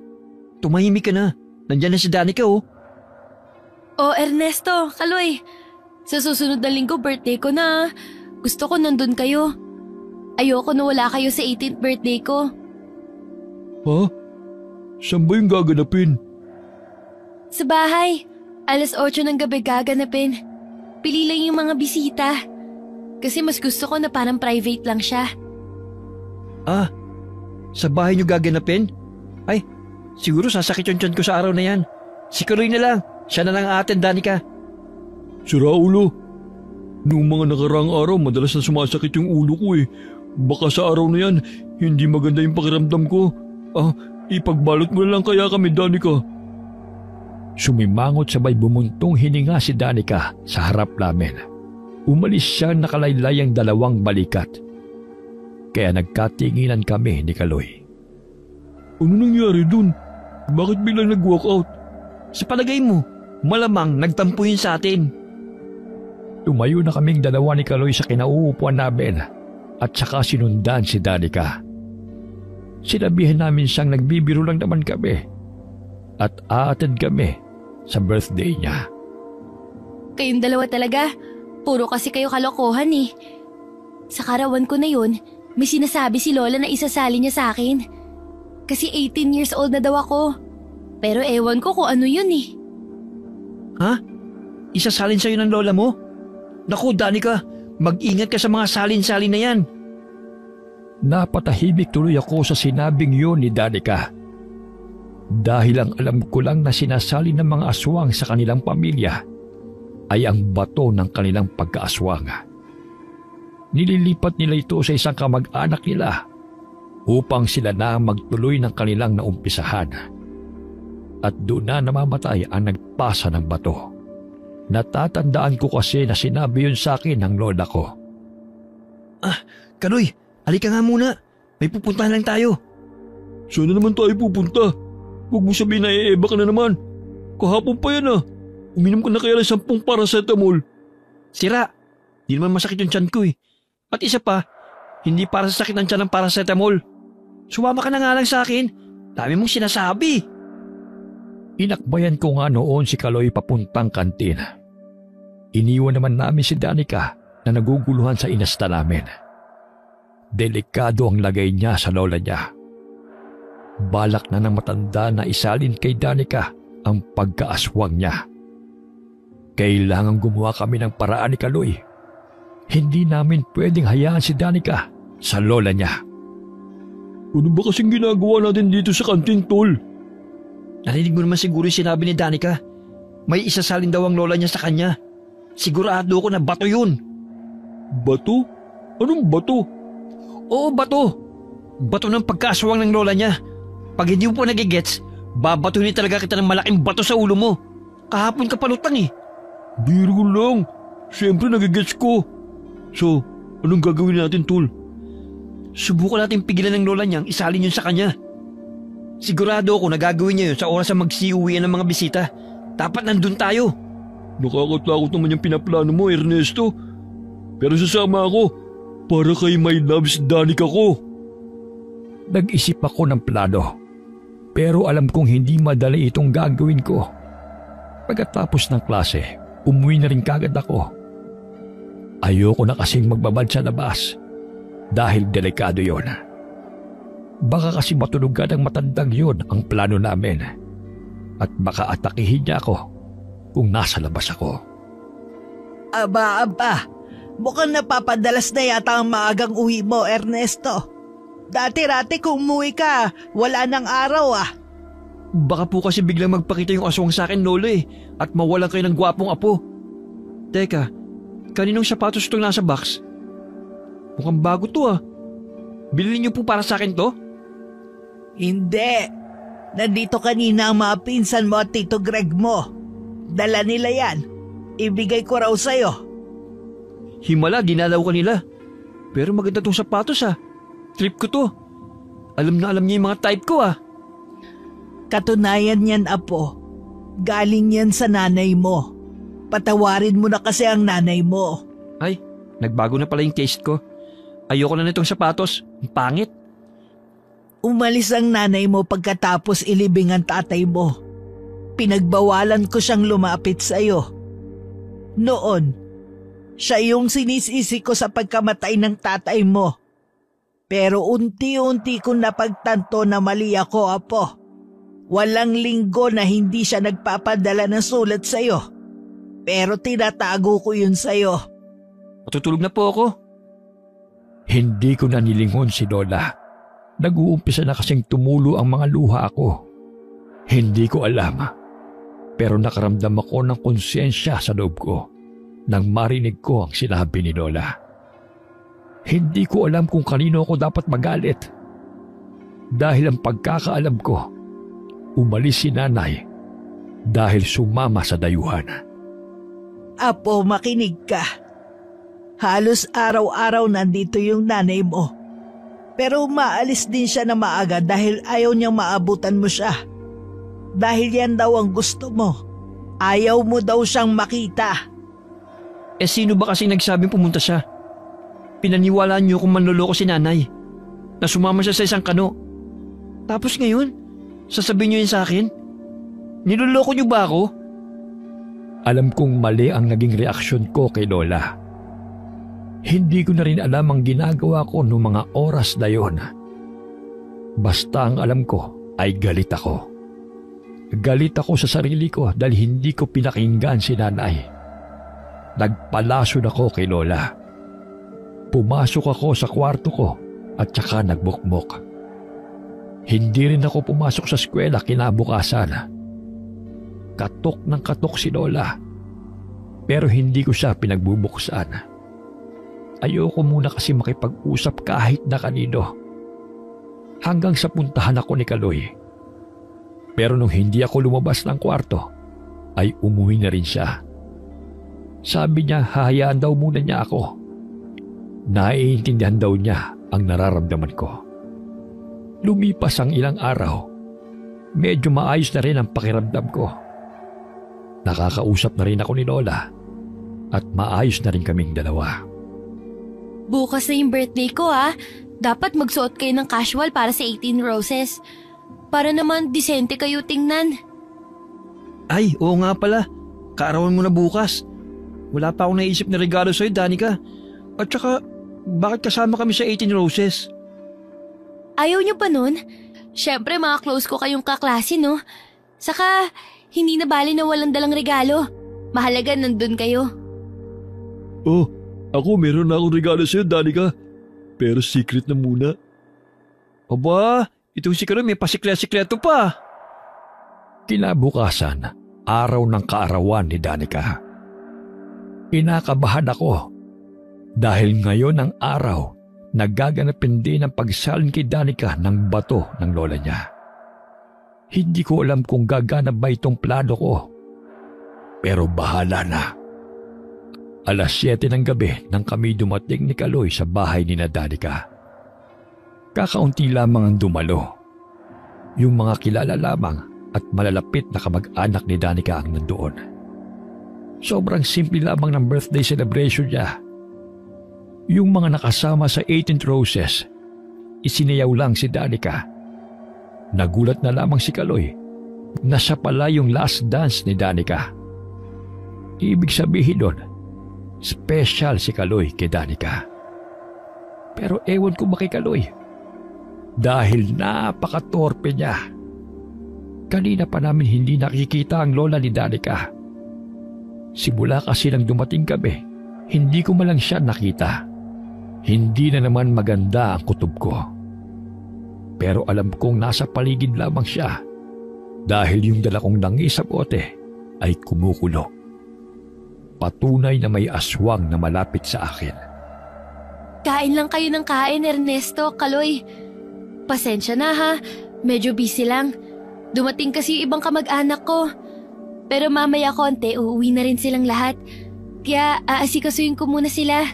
tumahimik ka na. Nandyan na si Danica oh. Oh, Ernesto, Kaloy. Sa susunod na linggo, birthday ko na. Gusto ko nandun kayo. Ayoko na wala kayo sa 18th birthday ko. Ha? Saan ba yung gaganapin? Sa bahay. 8:00 ng gabi gaganapin. Pili lang yung mga bisita. Kasi mas gusto ko na parang private lang siya. Ah, sa bahay niyo gaganapin? Ay, siguro sasakit yung tiyan ko sa araw na yan. Si Kaloy na lang. Siya na lang aaten, Danica. Si Raulo. Noong mga nakaraang araw, madalas na sumasakit yung ulo ko eh. Baka sa araw na yan, hindi maganda yung pakiramdam ko. Ipagbalot mo na lang kaya kami, Danica. Sumimangot sabay bumuntong hininga si Danica sa harap namin. Umalis siya nakalaylayang 2 balikat. Kaya nagkatinginan kami ni Kaloy. Ano nangyari dun? Bakit biglang nag-walk out? Sa palagay mo, malamang nagtampo yun sa atin. Tumayo na kaming 2 ni Kaloy sa kinauupuan namin at saka sinundan si Danica. Sinabihan namin siyang nagbibiro lang naman kami at aattend kami sa birthday niya. Kayong dalawa talaga. Puro kasi kayo kalokohan eh. Sa karawan ko na yun, may sinasabi si Lola na isasali niya sa akin. Kasi 18 years old na daw ako. Pero ewan ko kung ano yun eh. Ha? Isasalin sa'yo ng lola mo? Naku, Danica, mag-ingat ka sa mga salin-salin na yan. Napatahimik tuloy ako sa sinabing yun ni Danica. Dahil ang alam ko lang na sinasali ng mga aswang sa kanilang pamilya ay ang bato ng kanilang pagkaaswang. Nililipat nila ito sa isang kamag-anak nila upang sila na magtuloy ng kanilang naumpisahan. At doon na namamatay ang nagpasa ng bato. Natatandaan ko kasi na sinabi yun sa akin ng lola ko. Kaloy, halika nga muna. May pupuntahan lang tayo. Saan na naman tayo pupunta? Huwag mo sabihin na ieba ka na naman. Kahapon pa yan Uminom ka na kaya ng 10 paracetamol. Sira, di naman masakit yung tiyan ko eh. At isa pa, hindi para sa sakit ng tiyan ng paracetamol. Sumama ka na nga lang sa akin. Dami mong sinasabi. Inakbayan ko nga noon si Kaloy papuntang kantin. Iniwan naman namin si Danica na naguguluhan sa inasta namin. Delikado ang lagay niya sa lola niya. Balak na ng matanda na isalin kay Danica ang pagkaaswang niya. Kailangan gumawa kami ng paraan ni Kaloy. Hindi namin pwedeng hayaan si Danica sa lola niya. Ano ba kasing ginagawa natin dito sa kantin, Tol? Narinig mo naman siguro yung sinabi ni Danica. May isasalin daw ang lola niya sa kanya. Sigurado ko na bato yun. Bato? Anong bato? Oo, bato. Bato ng pagkaaswang ng lola niya. Pag hindi mo po nagigets, babatuhin talaga kita ng malaking bato sa ulo mo. Kahapon ka palutang eh. Biro lang. Siyempre nagigets ko. So, anong gagawin natin, Tol? Subukan natin pigilan ng lola niyang isalin yun sa kanya. Sigurado ako na gagawin niya yun sa oras na magsiuwian ng mga bisita. Dapat nandun tayo. Nakakatakot naman yung pinaplano mo, Ernesto. Pero sasama ako para kay my loves Danica ko. Nag-isip ako ng plano. Pero alam kong hindi madali itong gagawin ko. Pagkatapos ng klase, umuwi na rin kagad ako. Ayoko na kasing magbabad sa labas dahil delikado yon. Baka kasi matunugan ng matandang yon ang plano namin at baka atakihin niya ako kung nasa labas ako. Aba, mukhang napapadalas na yata ang maagang uwi mo, Ernesto. Dati-rati kung umuwi ka, wala nang araw Baka po kasi biglang magpakita yung aswang sa akin, Lolo at mawalan kayo ng gwapong apo. Teka, kaninong sapatos itong nasa box? Mukhang bago to Bilhin niyo po para sa akin to? Hindi. Nandito kanina ang mga pinsan mo at Tito Greg mo. Dala nila yan. Ibigay ko raw sa'yo. Himala, dinalaw ka nila. Pero maganda tong sapatos Trip ko to. Alam na alam niya yung mga type ko Katunayan yan, Apo. Galing yan sa nanay mo. Patawarin mo na kasi ang nanay mo. Ay, nagbago na pala yung taste ko. Ayoko na nitong sapatos. Ang pangit. Umalis ang nanay mo pagkatapos ilibing ang tatay mo. Pinagbawalan ko siyang lumapit sa'yo. Noon, siya yung sinisisi ko sa pagkamatay ng tatay mo. Pero unti-unti kong napagtanto na mali ako, Apo. Walang linggo na hindi siya nagpapadala ng sulat sa'yo. Pero tinatago ko yun sa'yo. Matutulog na po ako. Hindi ko na nilingon si Lola. Nag-uumpisa na kasing tumulo ang mga luha ko. Hindi ko alam. Pero nakaramdam ako ng konsensya sa loob ko nang marinig ko ang sinabi ni Lola. Hindi ko alam kung kanino ako dapat magalit. Dahil ang pagkakaalam ko, umalis si nanay dahil sumama sa dayuhan. Apo, makinig ka. Halos araw-araw nandito yung nanay mo. Pero maalis din siya na maaga dahil ayaw niyang maabutan mo siya. Dahil yan daw ang gusto mo. Ayaw mo daw siyang makita. Sino ba kasi nagsabing pumunta siya? Pinaniwalaan niyo kung manloloko si nanay na sumama siya sa isang kano. Tapos ngayon, sasabihin niyo yun sa akin? Niloloko niyo ba ako? Alam kong mali ang naging reaksyon ko kay Lola. Hindi ko na rin alam ang ginagawa ko noong mga oras na yon. Basta ang alam ko ay galit ako. Galit ako sa sarili ko dahil hindi ko pinakinggan si nanay. Nagpalason ako kay Lola. Pumasok ako sa kwarto ko at saka nagbukmok. Hindi rin ako pumasok sa eskwela kinabukasan. Katok ng katok si Lola. Pero hindi ko siya pinagbubuksan. Ayoko muna kasi makipag-usap kahit na kanino. Hanggang sa puntahan ako ni Kaloy. Pero nung hindi ako lumabas ng kwarto, ay umuwi na rin siya. Sabi niya hahayaan daw muna niya ako. Naiintindihan daw niya ang nararamdaman ko. Lumipas ang ilang araw. Medyo maayos na rin ang pakiramdam ko. Nakakausap na rin ako ni Lola at maayos na rin kaming dalawa. Bukas na yung birthday ko Dapat magsuot kayo ng casual para sa 18 Roses. Para naman disente kayo tingnan. Ay, oo nga pala. Kaarawan mo na bukas. Wala pa akong naisip na regalo sa'yo, Danica. At saka, bakit kasama kami sa 18 Roses? Ayaw niyo pa nun? Siyempre mga close ko kayong kaklase, no? Saka, hindi na bali na walang dalang regalo. Mahalaga nandun kayo. Oh, ako meron na akong regalo sa'yo, Danica. Pero secret na muna. Aba, itong si Kaloy may pasiklet-sikleto pa. Kinabukasan, araw ng kaarawan ni Danica. Inakabahan ako dahil ngayon ang araw nagaganapin din ang pagsalin kay Danica ng bato ng lola niya. Hindi ko alam kung gagana ba itong plano ko. Pero bahala na. Alas 7 ng gabi nang kami dumating ni Kaloy sa bahay ni Danica. Kakaunti lamang ang dumalo. Yung mga kilala lamang at malalapit na kamag-anak ni Danica ang nandoon. Sobrang simple lamang ng birthday celebration niya. Yung mga nakasama sa 18th Roses, isinayaw lang si Danica. Nagulat na lamang si Kaloy na siya pala yung last dance ni Danica. Ibig sabihin doon, special si Kaloy kay Danica. Pero ewan ko ba kay Kaloy? Dahil napakatorpe niya. Kanina pa namin hindi nakikita ang lola ni Danica. Simula kasi nang dumating kami, hindi ko malang siya nakita. Hindi na naman maganda ang kutob ko. Pero alam kong nasa paligid lamang siya dahil yung dala kong langis sa bote ay kumukulo. Patunay na may aswang na malapit sa akin. Kain lang kayo ng kain, Ernesto, Kaloy. Pasensya na ha, medyo busy lang. Dumating kasi yung ibang kamag-anak ko. Pero mamaya konti, uuwi na rin silang lahat. Kaya aasikasuhin ko muna sila.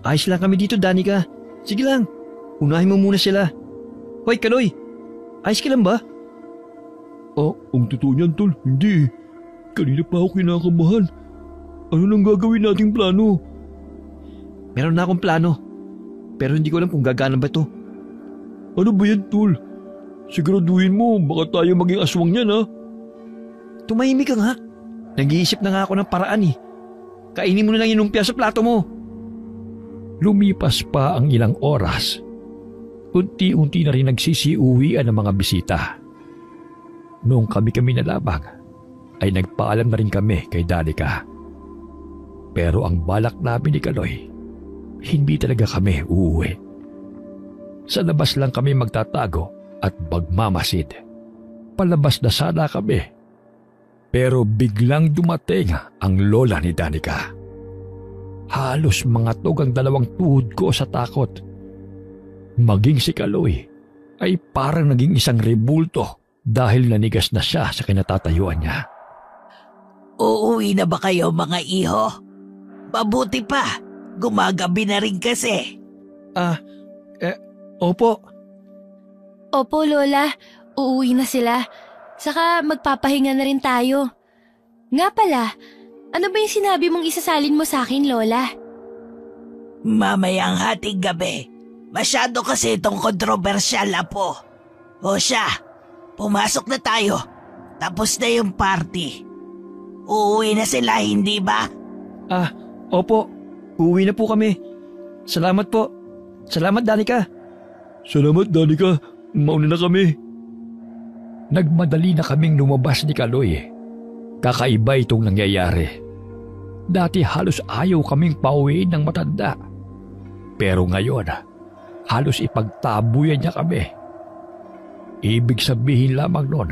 Ayos lang kami dito, Danica. Sige lang, unahin mo muna sila. Hoy, Kaloy, ayos ka lang ba? Ang totoo niyan, tol, hindi. Kanina pa ako kinakabahan. Ano nang gagawin nating plano? Meron na akong plano, pero hindi ko alam kung gagana ba ito. Ano ba yan, Tol? Siguraduhin mo, baka tayo maging aswang yan, ha? Tumahimik ka nga. Nag-iisip na nga ako ng paraan eh. Kainin mo na lang yung lumpia sa plato mo. Lumipas pa ang ilang oras. Unti-unti na rin nagsisiuwian ang mga bisita. Noong kami nalabag, ay nagpaalam na rin kami kay Danica. Pero ang balak namin ni Kaloy, hindi talaga kami uuwi. Sa labas lang kami magtatago at magmamasid. Palabas na sana kami. Pero biglang dumating ang lola ni Danica. Halos mangatog ang dalawang tuhod ko sa takot. Maging si Kaloy ay parang naging isang rebulto dahil nanigas na siya sa kinatatayuan niya. Uuwi na ba kayo mga iho? Mabuti pa, gumagabi na rin kasi. Opo. Opo, Lola. Uuwi na sila. Saka magpapahinga na rin tayo. Nga pala, ano ba yung sinabi mong isasalin mo sa akin, Lola? Mamayang hating gabi. Masyado kasi itong kontrobersyal, Apo. O siya, pumasok na tayo. Tapos na yung party. Uuwi na sila, hindi ba? Opo. Uuwi na po kami. Salamat po. Salamat, Danica. Salamat, Danica. Mauna na kami. Nagmadali na kaming lumabas ni Kaloy. Kakaiba itong nangyayari. Dati halos ayaw kaming pauwiin ng matanda. Pero ngayon, halos ipagtabuyan niya kami. Ibig sabihin lamang nun,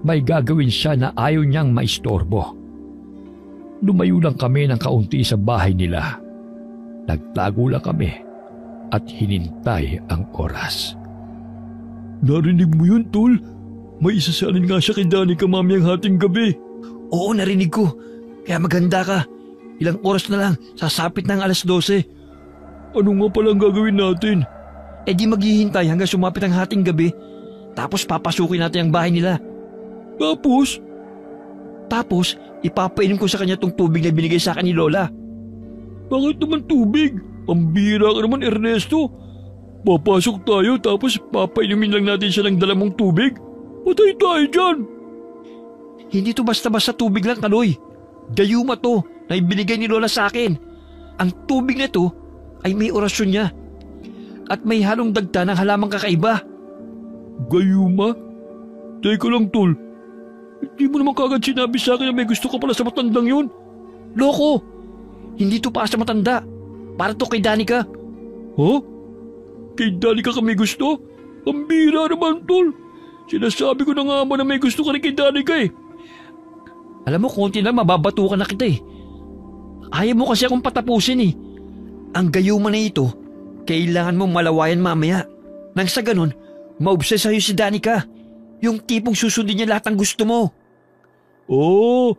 may gagawin siya na ayaw niyang maistorbo. Lumayo lang kami ng kaunti sa bahay nila. Nagtago lang kami at hinintay ang oras. Narinig mo yun, Tol? May isasalin nga siya kay Danica mamayang hating gabi. Oo, narinig ko. Kaya maganda ka. Ilang oras na lang, sasapit ng 12:00. Ano nga palang gagawin natin? Di maghihintay hanggang sumapit ang hating gabi. Tapos papasukin natin ang bahay nila. Tapos? Tapos, ipapainom ko sa kanya tong tubig na binigay sa akin ni Lola. Bakit naman tubig? Pambira ka naman, Ernesto. Papasok tayo tapos papainumin lang natin siya ng dalamong tubig. Patay tayo dyan. Hindi to basta-basta tubig lang, Kaloy. Gayuma to na ibinigay ni Lola sa akin. Ang tubig na to ay may orasyon niya. At may halong dagta ng halamang kakaiba. Gayuma? Teka lang, Tol. Hindi mo naman kagad sinabi sa akin na may gusto ka pala sa matandang yun. Loko! Hindi to para sa matanda. Para to kay Danica. Huh? Kay Danica ka may gusto? Ang bira naman, Tol. Sinasabi ko na nga ba na may gusto ka rin kay Danica eh. Alam mo, konti lang mababatukan na kita eh. Ayaw mo kasi akong patapusin eh. Ang gayuma na ito, kailangan mong malawayan mamaya. Nang sa ganun, maobses sa'yo si Danica. Yung tipong susundin niya lahat ng gusto mo. Oh,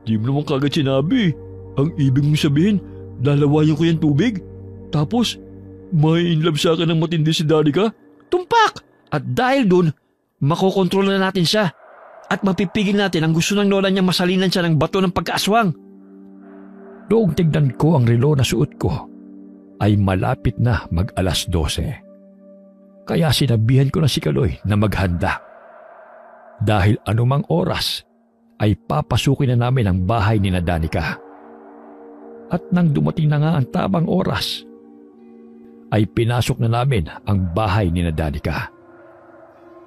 di mo naman kagad sinabi. Ang ibig mong sabihin, lalawayan ko yung tubig? Tapos, may inlove sa akin ng matindi si Danica? Tumpak! At dahil dun, makokontrol na natin siya. At mapipigil natin ang gusto ng lola niya masalinan siya ng bato ng pagkaaswang. Noong tignan ko ang relo na suot ko, ay malapit na mag-12:00. Kaya sinabihan ko na si Kaloy na maghanda. Dahil anumang oras ay papasukin na namin ang bahay ni Danica. At nang dumating na nga ang tamang oras, ay pinasok na namin ang bahay ni Danica.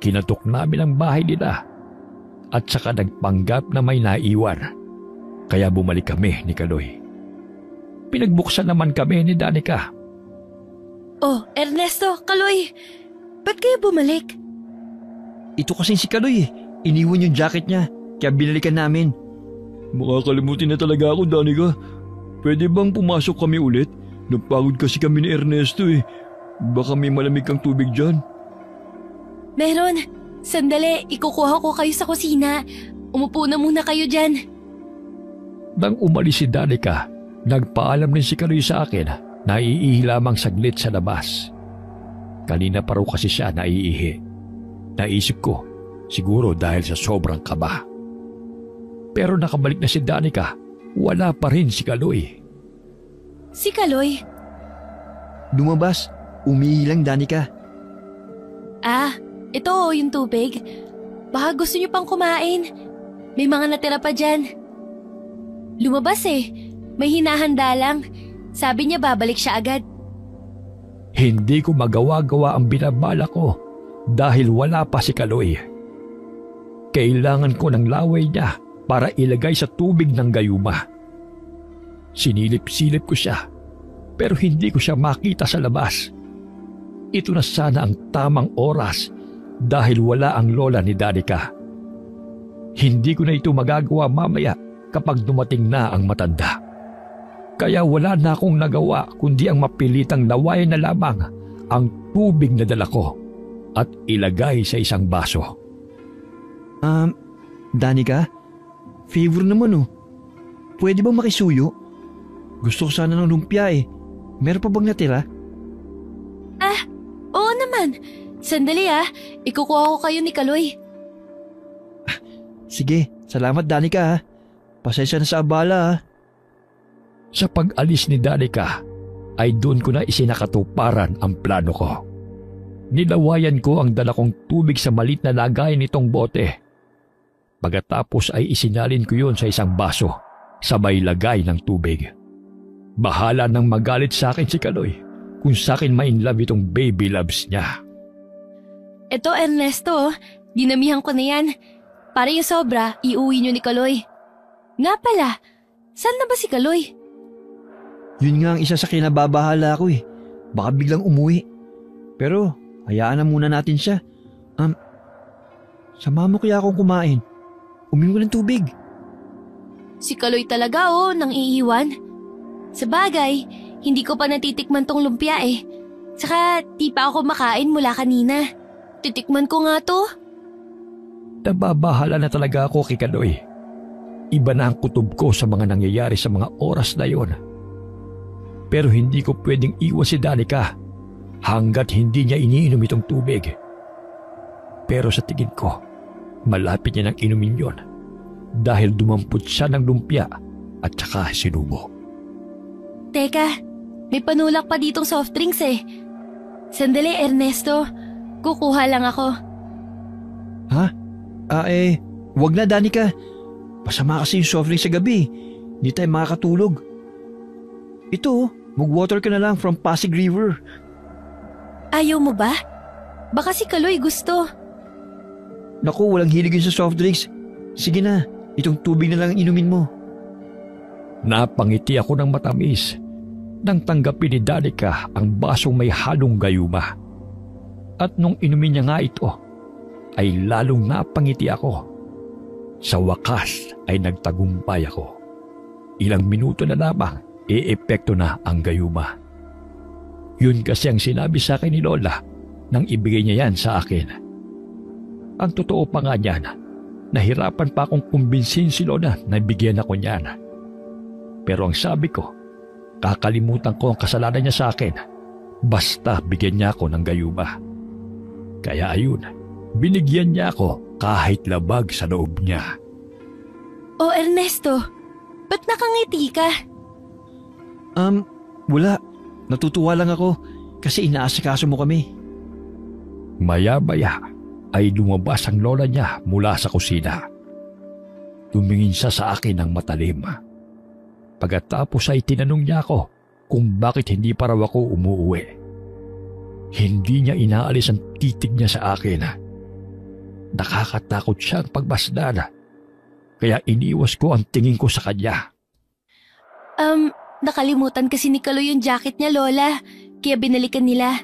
Kinatok namin ang bahay nila at saka nagpanggap na may naiwan. Kaya bumalik kami ni Kaloy. Pinagbuksan naman kami ni Danica. Oh, Ernesto, Kaloy, ba't kayo bumalik? Ito kasi si Kaloy eh. Iniwan yung jacket niya, kaya binalikan namin. Makakalimutin na talaga ako, Danica. Pwede bang pumasok kami ulit? Napagod kasi kami ni Ernesto eh. Baka may malamig kang tubig dyan. Meron. Sandali, ikukuha ko kayo sa kusina. Umupo na muna kayo dyan. Nang umalis si Danica, nagpaalam rin si Kaloy sa akin na iihi lamang saglit sa labas. Kanina pa raw kasi siya naiihi. Naisip ko, siguro dahil sa sobrang kaba. Pero nakabalik na si Danica, wala pa rin si Kaloy. Si Kaloy? Lumabas, umihi lang, Danica. Ito yung tubig. Baka gusto niyo pang kumain. May mga natira pa dyan. Lumabas May hinahanda lang. Sabi niya babalik siya agad. Hindi ko magawa-gawa ang binabala ko dahil wala pa si Kaloy. Kailangan ko ng laway niya para ilagay sa tubig ng gayuma. Sinilip-silip ko siya pero hindi ko siya makita sa labas. Ito na sana ang tamang oras dahil wala ang lola ni Danica. Hindi ko na ito magagawa mamaya kapag dumating na ang matanda. Kaya wala na akong nagawa kundi ang mapilitang lawayan na lamang ang tubig na dala ko at ilagay sa isang baso. Danica, favor naman Pwede bang makisuyo? Gusto ko sana ng lumpia Meron pa bang natira? Oo naman. Sandali ikukuha ko kayo ni Kaloy. Sige, salamat Danica Pasensya na sa abala Sa pag-alis ni Danica ay doon ko na isinakatuparan ang plano ko. Nilawayan ko ang dala kong tubig sa malit na lagayan nitong bote. Pagkatapos ay isinalin ko yun sa isang baso sa may lagay ng tubig. Bahala nang magalit sa akin si Kaloy kung sa akin ma-inlove itong baby loves niya. Ito Ernesto, dinamihan ko na yan. Para yung sobra, iuwi nyo ni Kaloy. Nga pala, saan na ba si Kaloy? Yun nga ang isa sa kinababahala ko Baka biglang umuwi. Pero hayaan na muna natin siya. Sama mo kaya akong kumain. Uminom ko ng tubig. Si Kaloy talaga nang iiwan. Sa bagay, hindi ko pa natitikman tong lumpia Saka di pa ako makain mula kanina. Titikman ko nga to. Nababahala na talaga ako kay Kaloy. Iba na ang kutob ko sa mga nangyayari sa mga oras na yon. Pero hindi ko pwedeng iwan si Danica hanggat hindi niya iniinom itong tubig. Pero sa tingin ko, malapit niya nang inumin yon dahil dumampot siya ng lumpia at saka sinubo. Teka, may panulak pa ditong soft drinks Sandali Ernesto, kukuha lang ako. Wag na Danica. Masama kasi yung soft drinks sa gabi. Hindi tayo makakatulog. Ito, mag-water ka na lang from Pasig River. Ayaw mo ba? Baka si Kaloy gusto. Naku, walang hilig yun sa soft drinks. Sige na, itong tubig na lang inumin mo. Napangiti ako ng matamis nang tanggapin ni Danica ang basong may halong gayuma. At nung inumin niya nga ito, ay lalong napangiti ako. Sa wakas ay nagtagumpay ako. Ilang minuto na lamang, epekto na ang gayuma. Yun kasi ang sinabi sa akin ni Lola nang ibigay niya yan sa akin. Ang totoo pa nga niyan, nahirapan pa akong kumbinsin si Lola na bigyan ako niyan. Pero ang sabi ko, kakalimutan ko ang kasalanan niya sa akin basta bigyan niya ako ng gayuma. Kaya ayun, binigyan niya ako kahit labag sa loob niya. Ernesto, ba't nakangiti ka? Wala. Natutuwa lang ako kasi inaasikaso mo kami. Maya-maya ay lumabas ang lola niya mula sa kusina. Tumingin siya sa akin ng matalim. Pagkatapos ay tinanong niya ako kung bakit hindi pa raw ako umuuwi. Hindi niya inaalis ang titig niya sa akin. Nakakatakot siyang pagmasdan. Kaya iniwas ko ang tingin ko sa kanya. Nakalimutan kasi ni Kaloy yung jacket niya, Lola. Kaya binalikan nila.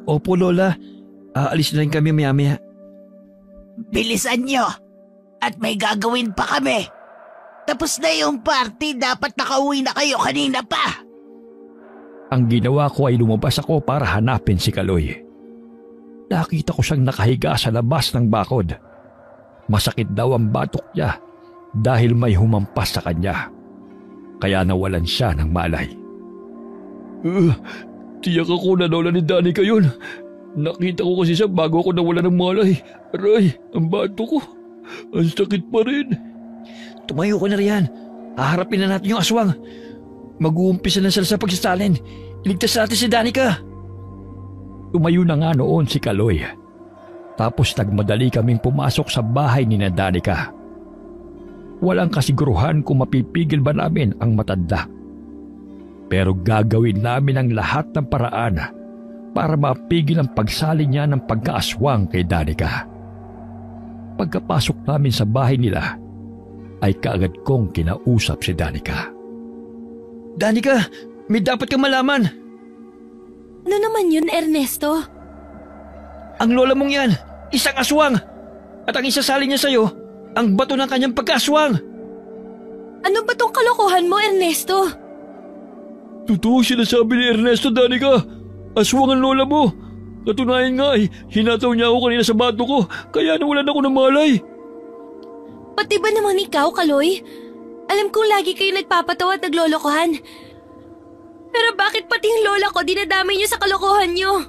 Opo, Lola. Aalis na rin kami maya-maya. Bilisan nyo. At may gagawin pa kami. Tapos na yung party, dapat nakauwi na kayo kanina pa. Ang ginawa ko ay lumabas ako para hanapin si Kaloy. Nakita ko siyang nakahiga sa labas ng bakod. Masakit daw ang batok niya dahil may humampas sa kanya. Kaya nawalan siya ng malay. Tiyak ako na lola ni Danica yun. Nakita ko kasi siya bago ako nawala ng malay. Aray, ang batok ko. Ang sakit pa rin. Tumayo ka na riyan. Haharapin na natin yung aswang. Mag-uumpisa na sila sa pagsasalin. Iligtas natin si Danica. Tumayo na nga noon si Kaloy. Tapos nagmadali kaming pumasok sa bahay ni Danica. Walang kasiguruhan kung mapipigil ba namin ang matanda. Pero gagawin namin ang lahat ng paraan para mapigil ang pagsali niya ng pagkaaswang kay Danica. Pagkapasok namin sa bahay nila, ay kaagad kong kinausap si Danica. Danica, may dapat kang malaman. Ano naman yun, Ernesto? Ang lola mong yan, isang aswang. At ang isasali niya sa'yo, ang bato ng kanyang pagkaaswang. Ano ba tong kalokohan mo, Ernesto? Totoo sinasabi ni Ernesto, Danica. Aswang ang lola mo. Katunayan nga ay hinataw niya ako kanina sa bato ko, kaya nawalan ako ng malay. Pati ba naman ikaw, Kaloy? Alam kong lagi kayo nagpapatawa at naglolokohan. Pero bakit pati yung lola ko dinadamay niyo sa kalokohan niyo?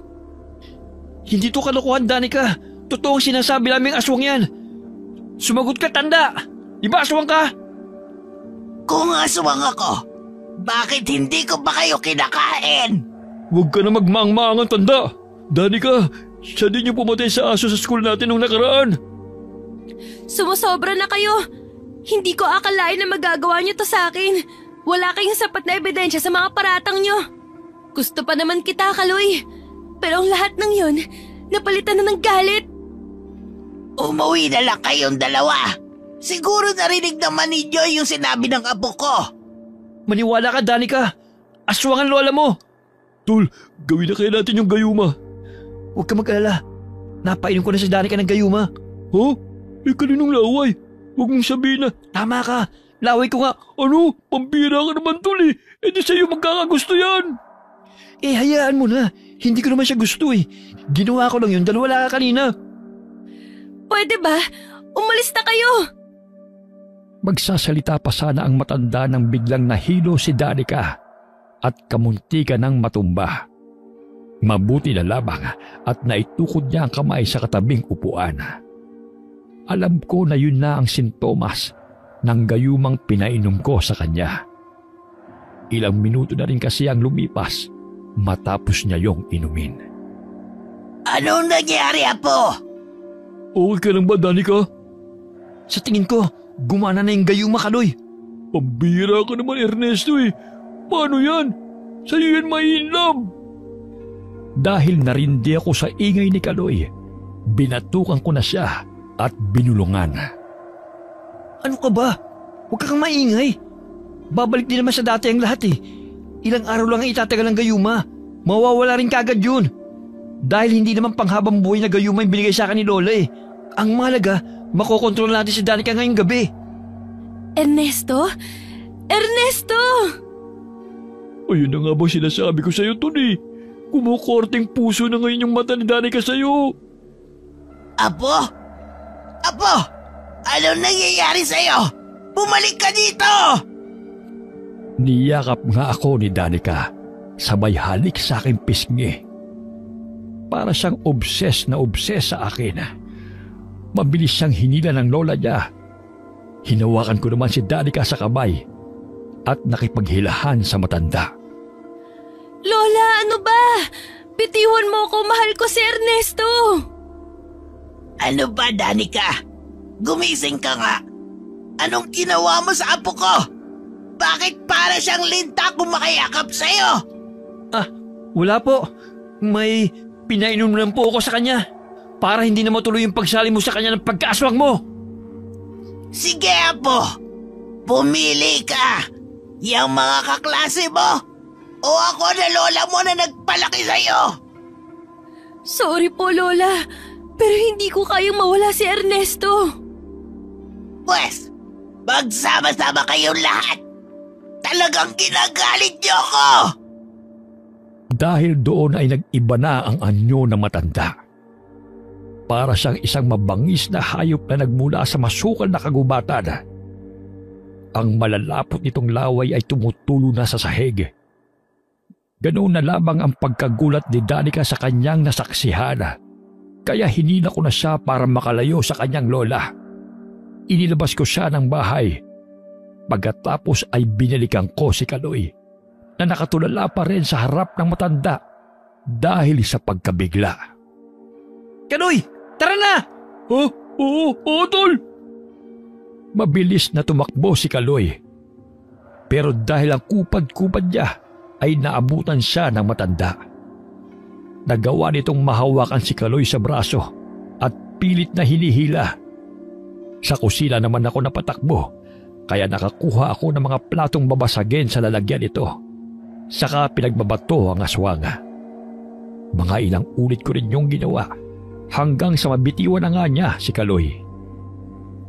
Hindi to kalokohan, Danica. Totoo ang sinasabi naming aswang yan. Sumagot ka, tanda! Di ba aswang ka? Kung aswang ako, bakit hindi ko ba kayo kinakain? Huwag ka na magmaang-maangan, tanda. Danica, siya din yung pumatay sa aso sa school natin nung nakaraan. Sumusobra na kayo. Hindi ko akalain na magagawa niyo to sa akin. Wala kayong sapat na ebidensya sa mga paratang niyo. Gusto pa naman kita, Kaloy. Pero ang lahat ng yun, napalitan na ng galit. Umuwi na lang kayong dalawa. Siguro narinig naman ni Joy yung sinabi ng apo ko. Maniwala ka, Danica. Aswang ang lola mo. Tol, gawin na kaya natin yung gayuma. Huwag ka mag-alala. Napainom ko na si Danica ng gayuma. Ha? Kaninong laway? Huwag mong sabihin na. Tama ka. Laway ko nga. Ano? Pampira ka naman, tol eh. Di sa'yo magkakagusto yan. Hayaan mo na. Hindi ko naman siya gusto eh. Ginawa ko lang yun dahil wala ka kanina. Pwede ba? Umalis na kayo. Magsasalita pa sana ang matanda nang biglang nahilo si Danica at kamuntikan ng matumba. Mabuti na lamang at naitukod niya ang kamay sa katabing upuan. Alam ko na yun na ang sintomas ng gayumang pinainom ko sa kanya. Ilang minuto na rin kasi ang lumipas matapos niya yung inumin. Anong nangyari, apo? Okay ka lang ba, Danica? Sa tingin ko, gumana na yung gayuma, Kaloy. Pambira ka naman, Ernesto eh. Paano yan? Sa'yo yan mainam. Dahil narindi ako sa ingay ni Kaloy, binatukan ko na siya at binulungan. Ano ka ba? Huwag kang maingay. Babalik din naman sa dati ang lahat eh. Ilang araw lang ang itatagal ng gayuma. Mawawala rin kagad yun. Dahil hindi naman panghabang buhay na gayuma yung binigay sa akin ni Lola eh. Ang mahalaga, makokontrol natin si Danica ngayong gabi. Ernesto? Ernesto! Ayun na nga ba sinasabi ko sa'yo, Tony? Kumukorting puso na ngayon yung mata ni Danica sa'yo. Apo? Apo! Anong nangyayari sa'yo? Bumalik ka dito! Niyakap nga ako ni Danica, sabay halik sa aking pisngi. Para siyang obses sa akin. Mabilis siyang hinila ng lola niya. Hinawakan ko naman si Danica sa kamay at nakipaghilahan sa matanda. Lola, ano ba? Bitiwan mo ko, mahal ko si Ernesto. Ano ba, Danica? Gumising ka nga. Anong ginawa mo sa apo ko? Bakit para siyang linta kumakayakap sa'yo? Wala po. May pinainom lang po ako sa kanya para hindi na matuloy yung pagsali mo sa kanya ng pagkaaswang mo. Sige, apo. Pumili ka. Yang mga kaklase mo o ako na lola mo na nagpalaki sa'yo. Sorry po, Lola. Pero hindi ko kayang mawala si Ernesto. Pwes, magsama-sama kayong lahat. Talagang ginagalit niyo ako. Dahil doon ay nag-iba na ang anyo ng matanda. Para siyang isang mabangis na hayop na nagmula sa masukal na kagubatan. Ang malalapot nitong laway ay tumutulo na sa sahig. Ganoon na lamang ang pagkagulat ni Danica sa kanyang nasaksihan. Kaya hinila ko na siya para makalayo sa kanyang lola. Inilabas ko siya ng bahay. Pagkatapos ay binalikan ko si Kaloy na nakatulala pa rin sa harap ng matanda dahil sa pagkabigla. Kaloy, tara na! Ha? Oo, tol! Mabilis na tumakbo si Kaloy. Pero dahil ang kupad-kupad niya ay naabutan siya ng matanda. Nagawa nitong mahawakan si Kaloy sa braso at pilit na hinihila. Sa kusina naman ako napatakbo, kaya nakakuha ako ng mga platong babasagin sa lalagyan nito. Saka pinagbabato ang aswang. Mga ilang ulit ko rin yung ginawa hanggang sa mabitiwan na nga niya si Kaloy.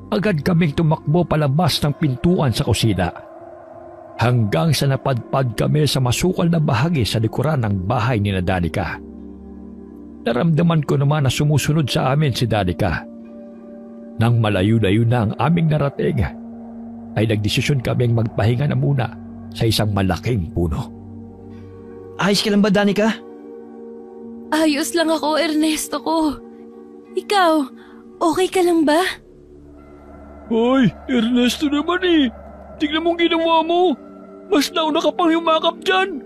Agad kaming tumakbo palabas ng pintuan sa kusina hanggang sa napadpad kami sa masukal na bahagi sa likuran ng bahay ni Danica. Naramdaman ko naman na sumusunod sa amin si Danica. Nang malayo-layo na ang aming narating, ay nagdesisyon kaming magpahinga na muna sa isang malaking puno. Ayos ka lang ba, Danica? Ayos lang ako, Ernesto ko. Ikaw, okay ka lang ba? Ay, Ernesto naman eh. Tignan mong ginawa mo. Mas nauna ka pang yumakap dyan.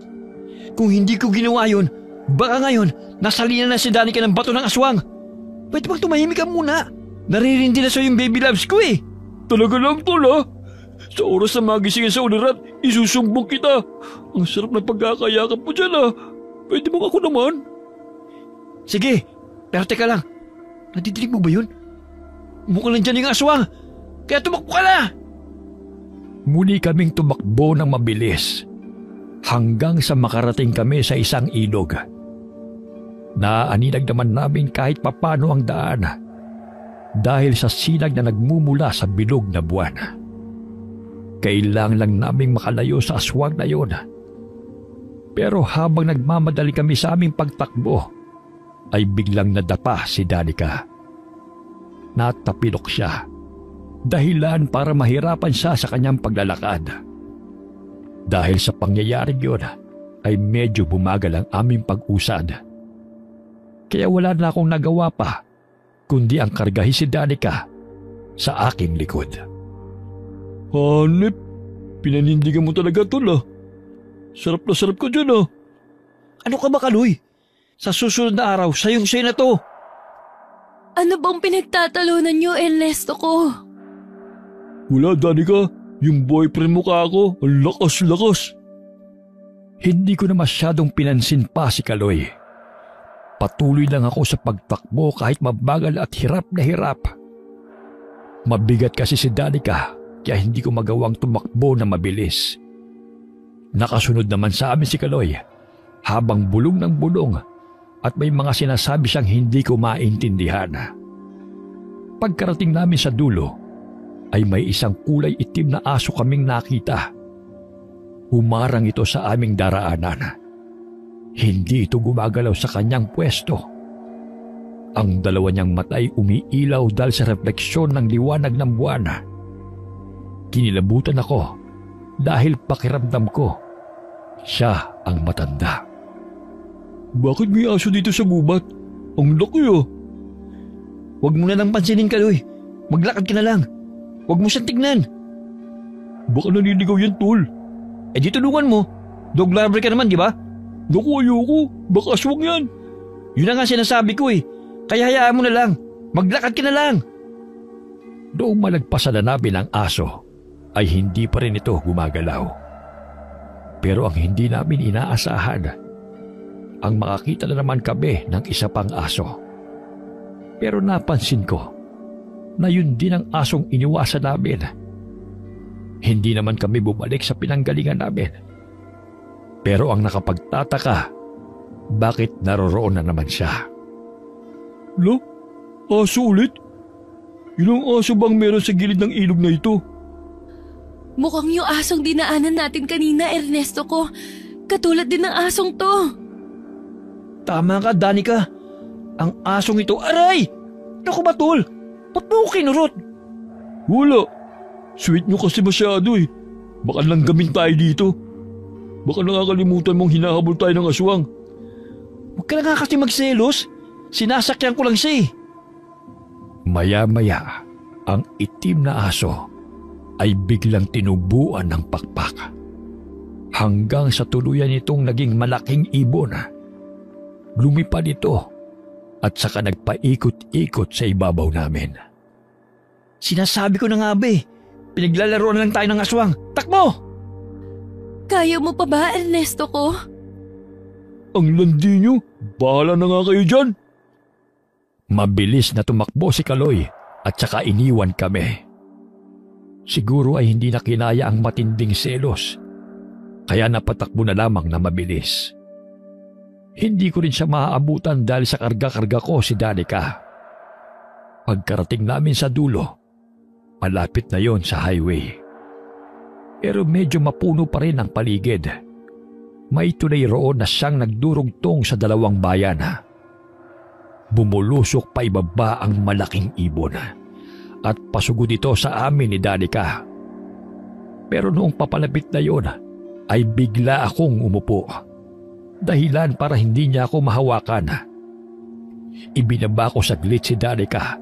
Kung hindi ko ginawa yun, baka ngayon, nasalina na si Danica ng bato ng aswang. Pwede bang tumahimik ka muna? Naririndi na sa'yo yung baby loves ko eh. Talaga lang, tol ha? Sa oras na magisingin sa ulirat, isusumbong kita. Ang sarap ng pagkakayakap mo dyan ha. Pwede mo ako naman? Sige, pero teka lang. Nadidinig mo ba yun? Mukhang nandyan yung aswang. Kaya tumakbo ka na! Muli kaming tumakbo ng mabilis hanggang sa makarating kami sa isang ilog. Naaaninag naman namin kahit papano ang daan dahil sa sinag na nagmumula sa bilog na buwan. Kailangan lang naming makalayo sa aswang na yun. Pero habang nagmamadali kami sa aming pagtakbo, ay biglang nadapa si Danica. Natapilok siya, dahilan para mahirapan siya sa kanyang paglalakad. Dahil sa pangyayaring yun, ay medyo bumagal ang aming pag-usad. Kaya wala na akong nagawa pa, kundi ang kargahin si Danica sa aking likod. Hanep, pinanindigan mo talaga tol ah. Sarap na sarap ka dyan ah. Ano ka ba, Kaloy? Sa susunod na araw, sayong na to. Ano bang pinagtatalunan niyo, Ernesto ko? Wala, Danica. Yung boyfriend mo ka ako, ang lakas-lakas. Hindi ko na masyadong pinansin pa si Kaloy. Patuloy lang ako sa pagtakbo kahit mabagal at hirap na hirap. Mabigat kasi si Danica kaya hindi ko magawang tumakbo na mabilis. Nakasunod naman sa amin si Kaloy habang bulong ng bulong at may mga sinasabi siyang hindi ko maintindihan. Pagkarating namin sa dulo, ay may isang kulay itim na aso kaming nakita. Humarang ito sa aming daraanan. Hindi ito gumagalaw sa kanyang pwesto. Ang dalawa niyang matay umiilaw dahil sa refleksyon ng liwanag ng buwan. Kinilabutan ako dahil pakiramdam ko siya ang matanda. Bakit may aso dito sa gubat? Ang laki ah. Huwag mo na lang pansinin, Kaloy. Maglakad ka na lang. Huwag mo siyang tignan. Baka naniligaw yan, tol. Eh di tulungan mo. Dog lover ka naman, di ba? Naku, ayoko. Baka aswang yan. Yun na nga sinasabi ko eh. Kaya hayaan mo na lang. Maglakad ka na lang. Noong malagpasan na namin ang aso, ay hindi pa rin ito gumagalaw. Pero ang hindi namin inaasahan, ang makakita na naman kami ng isa pang aso. Pero napansin ko na yun din ang asong iniwasan namin. Hindi naman kami bumalik sa pinanggalingan namin. Pero ang nakapagtataka, bakit naroroon na naman siya? Lo? Aso ulit? Ilang aso bang meron sa gilid ng ilog na ito? Mukhang yung asong dinaanan natin kanina, Ernesto ko. Katulad din ng asong to. Tama ka, Danica. Ang asong ito, aray! Naku ba, tol? Ba't mo ko kinurot? Wala. Sweet nyo kasi masyado eh. Baka langgamin tayo dito. Baka nakakalimutan mong hinahabol tayo ng aswang. Huwag ka na nga kasi magselos. Sinasakyan ko lang siya eh. Maya-maya, ang itim na aso ay biglang tinubuan ng pakpak. Hanggang sa tuluyan itong naging malaking ibon. lumipad ito at saka nagpaikot-ikot sa ibabaw namin. Sinasabi ko na nga ba pinaglalaroan lang tayo ng aswang. Takbo! Kaya mo pa ba, Ernesto ko? Ang landi nyo, bahala na nga kayo dyan. Mabilis na tumakbo si Kaloy at saka iniwan kami. Siguro ay hindi na kinaya ang matinding selos, kaya napatakbo na lamang na mabilis. Hindi ko rin siya maaabutan dahil sa karga-karga ko si Danica. Pagkarating namin sa dulo, malapit na yon sa highway. Pero medyo mapuno pa rin ang paligid. May tulay roon na siyang nagdurugtong sa dalawang bayan. Bumulusok pa ibaba ang malaking ibon at pasugod ito sa amin ni Danica. Pero noong papalapit na yon ay bigla akong umupo. Dahilan para hindi niya ako mahawakan. Ibinaba ko saglit si Danica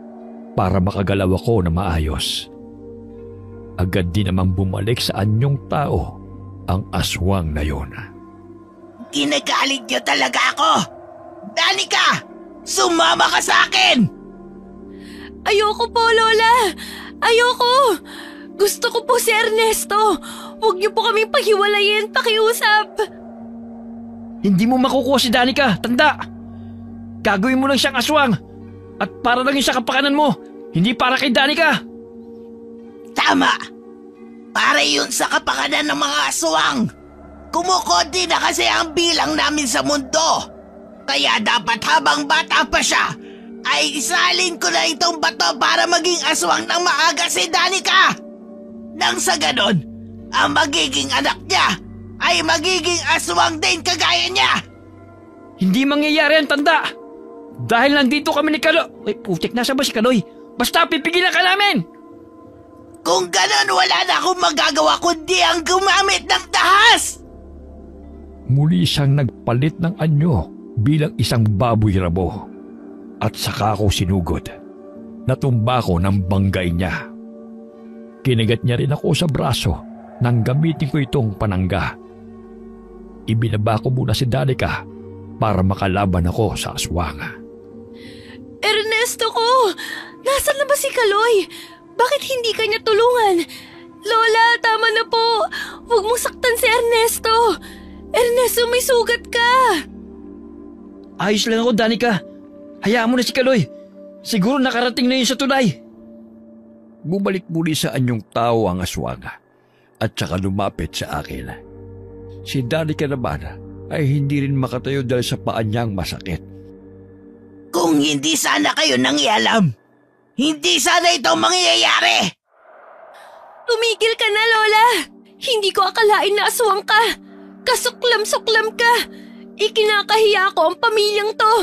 para makagalaw ako na maayos. Agad din namang bumalik sa anyong tao ang aswang na yon. Ginagalit niyo talaga ako! Danica! Sumama ka sa akin! Ayoko po, Lola! Ayoko! Gusto ko po si Ernesto! Huwag niyo po kaming paghiwalayin, pakiusap! Hindi mo makukuha si Danica, tanda! Gagawin mo lang siyang aswang at para lang yung sa kapakanan mo, hindi para kay Danica! Tama! Para yun sa kapakanan ng mga aswang! Kumukonti na kasi ang bilang namin sa mundo! Kaya dapat habang bata pa siya, ay isalin ko na itong bato para maging aswang ng maaga si Danica! Nang sa ganon, ang magiging anak niya ay magiging aswang din kagaya niya! Hindi mangyayari ang tanda! Dahil nandito kami ni Kaloy... Ay, putik, nasa ba si Kaloy? Basta pipigilan ka namin! Kung ganon, wala na akong magagawa kundi ang gumamit ng dahas! Muli siyang nagpalit ng anyo bilang isang baboy rabo at saka ako sinugod. Natumba ko ng banggay niya. Kinagat niya rin ako sa braso nang gamitin ko itong panangga. Ibinaba ko muna si Danica para makalaban ako sa aswang. Ernesto ko! Nasaan na ba si Kaloy? Bakit hindi ka niya tulungan? Lola, tama na po! Huwag mong saktan si Ernesto! Ernesto, may sugat ka! Ayos lang ako, Danica. Hayaan mo na si Kaloy. Siguro nakarating na yun sa tulay. Bumalik muli sa anyong tao ang aswang at saka lumapit sa akin. Si Danica naman ay hindi rin makatayo dahil sa paa niyang masakit. Kung hindi sana kayo nangialam, hindi sana ito mangyayari! Tumigil ka na, Lola! Hindi ko akalain na aswang ka! Kasuklam-suklam ka! Ikinakahiya ko ang pamilyang to!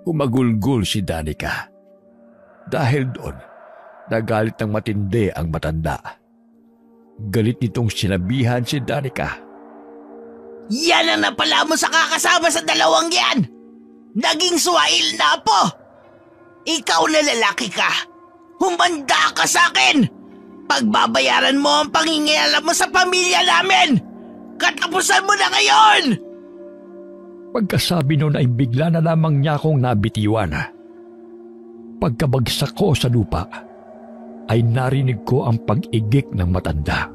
Humagulgol si Danica. Dahil doon, nagalit ng matindi ang matanda. Galit nitong sinabihan si Danica. Yan ang napala mo sa kakasama sa dalawang yan! Naging suwail na po! Ikaw na lalaki ka! Humanda ka sa akin! Pagbabayaran mo ang pangingialam mo sa pamilya namin! Katapusan mo na ngayon! Pagkasabi noon ay bigla na lamang niya akong nabitiwan. Pagkabagsak ko sa lupa, ay narinig ko ang pag-igik ng matanda.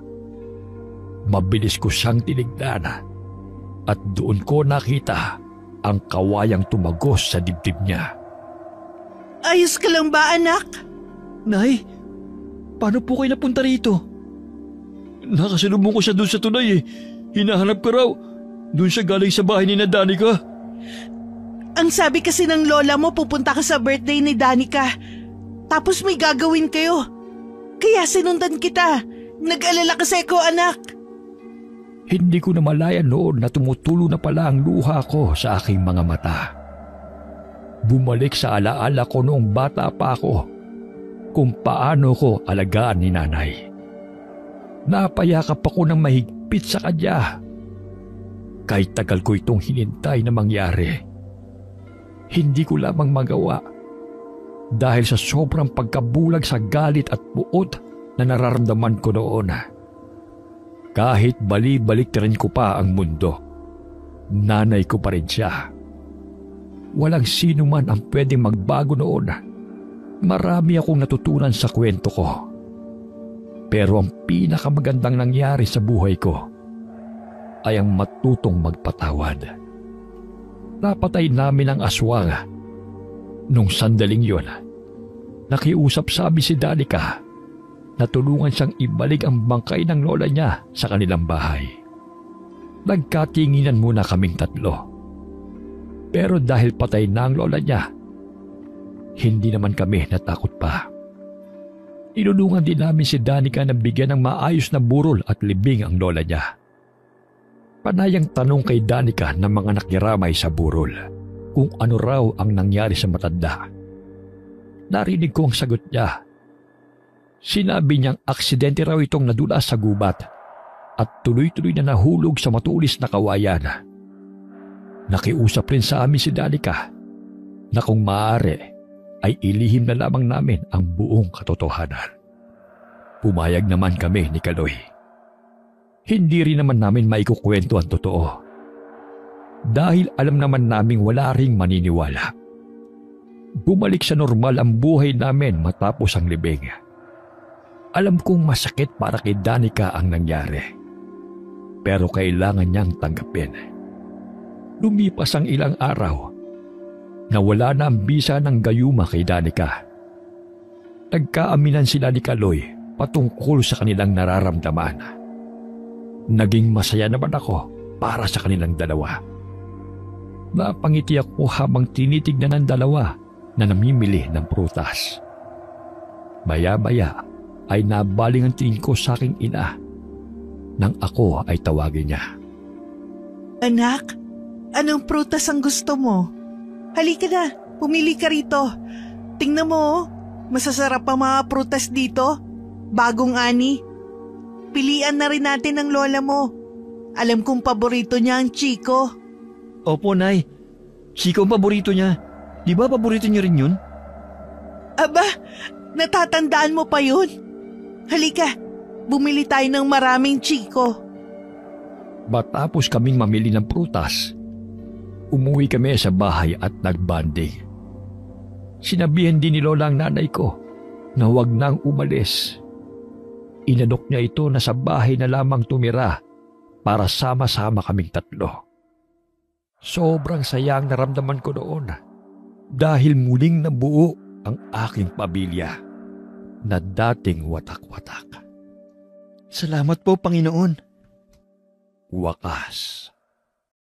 Mabilis ko siyang tinignan at doon ko nakita ang kawayang tumagos sa dibdib niya. Ayos ka lang ba, anak? Nay, paano po kayo napunta rito? Nakasalubong ko siya doon sa tulay eh. Hinahanap ko raw. Doon siya galing sa bahay ni Danica. Ang sabi kasi ng lola mo pupunta ka sa birthday ni Danica. Tapos may gagawin kayo. Kaya sinundan kita. Nag-alala kasi ako, anak. Hindi ko na malayan noon na tumutulo na pala ang luha ko sa aking mga mata. Bumalik sa alaala ko noong bata pa ako kung paano ko alagaan ni nanay. Napayakap ako ng mahigpit sa kanya. Kahit tagal ko itong hinintay na mangyari, hindi ko lamang magawa dahil sa sobrang pagkabulag sa galit at puot na nararamdaman ko noon. Kahit bali-balik rin ko pa ang mundo, nanay ko pa rin siya walang sino man ang pwedeng magbago noon. Marami akong natutunan sa kwento ko. Pero ang pinakamagandang nangyari sa buhay ko ay ang matutong magpatawad. Napatay namin ang aswang. Nung sandaling yon, nakiusap sa amin si Danica na tulungan siyang ibalik ang bangkay ng lola niya sa kanilang bahay. Nagkatinginan muna kaming tatlo. Pero dahil patay na ang lola niya, hindi naman kami natakot pa. Inulungan din namin si Danica na bigyan ng maayos na burol at libing ang lola niya. Panayang tanong kay Danica ng mga nakiramay sa burol kung ano raw ang nangyari sa matanda. Narinig ko ang sagot niya. Sinabi niyang aksidente raw itong nadulas sa gubat at tuloy-tuloy na nahulog sa matulis na kawayan. Nakiusap rin sa amin si Danica na kung maaari ay ilihim na lamang namin ang buong katotohanan. Pumayag naman kami ni Kaloy. Hindi rin naman namin maikukwento ang totoo. Dahil alam naman naming wala ring maniniwala. Bumalik sa normal ang buhay namin matapos ang libing. Alam kong masakit para kay Danica ang nangyari. Pero kailangan niyang tanggapin. Lumipas ang ilang araw. Nawala na ang bisa ng gayuma kay Danica. Nagkaaminan sila ni Kaloy patungkol sa kanilang nararamdaman. Naging masaya naman ako para sa kanilang dalawa. Napangiti ako habang tinitignan ng dalawa na namimili ng prutas. Maya-maya ay nabaling ang tingin ko sa aking ina nang ako ay tawagin niya. Anak, anong prutas ang gusto mo? Halika na, pumili ka rito. Tingnan mo, masasarap ang mga prutas dito. Bagong ani. Pilian na rin natin ang lola mo. Alam kong paborito niya ang Chico. Opo, Nay. Chico ang paborito niya. Di ba paborito niyo rin yun? Aba, natatandaan mo pa yun? Halika, bumili tayo ng maraming Chico. Matapos kaming mamili ng prutas, umuwi kami sa bahay at nagbanding. Sinabihan din ni Lola ang nanay ko na huwag nang umalis. Inalok niya ito na sa bahay na lamang tumira para sama-sama kaming tatlo. Sobrang saya ang naramdaman ko noon dahil muling nabuo ang aking pamilya na dating watak-watak. Salamat po, Panginoon. Wakas.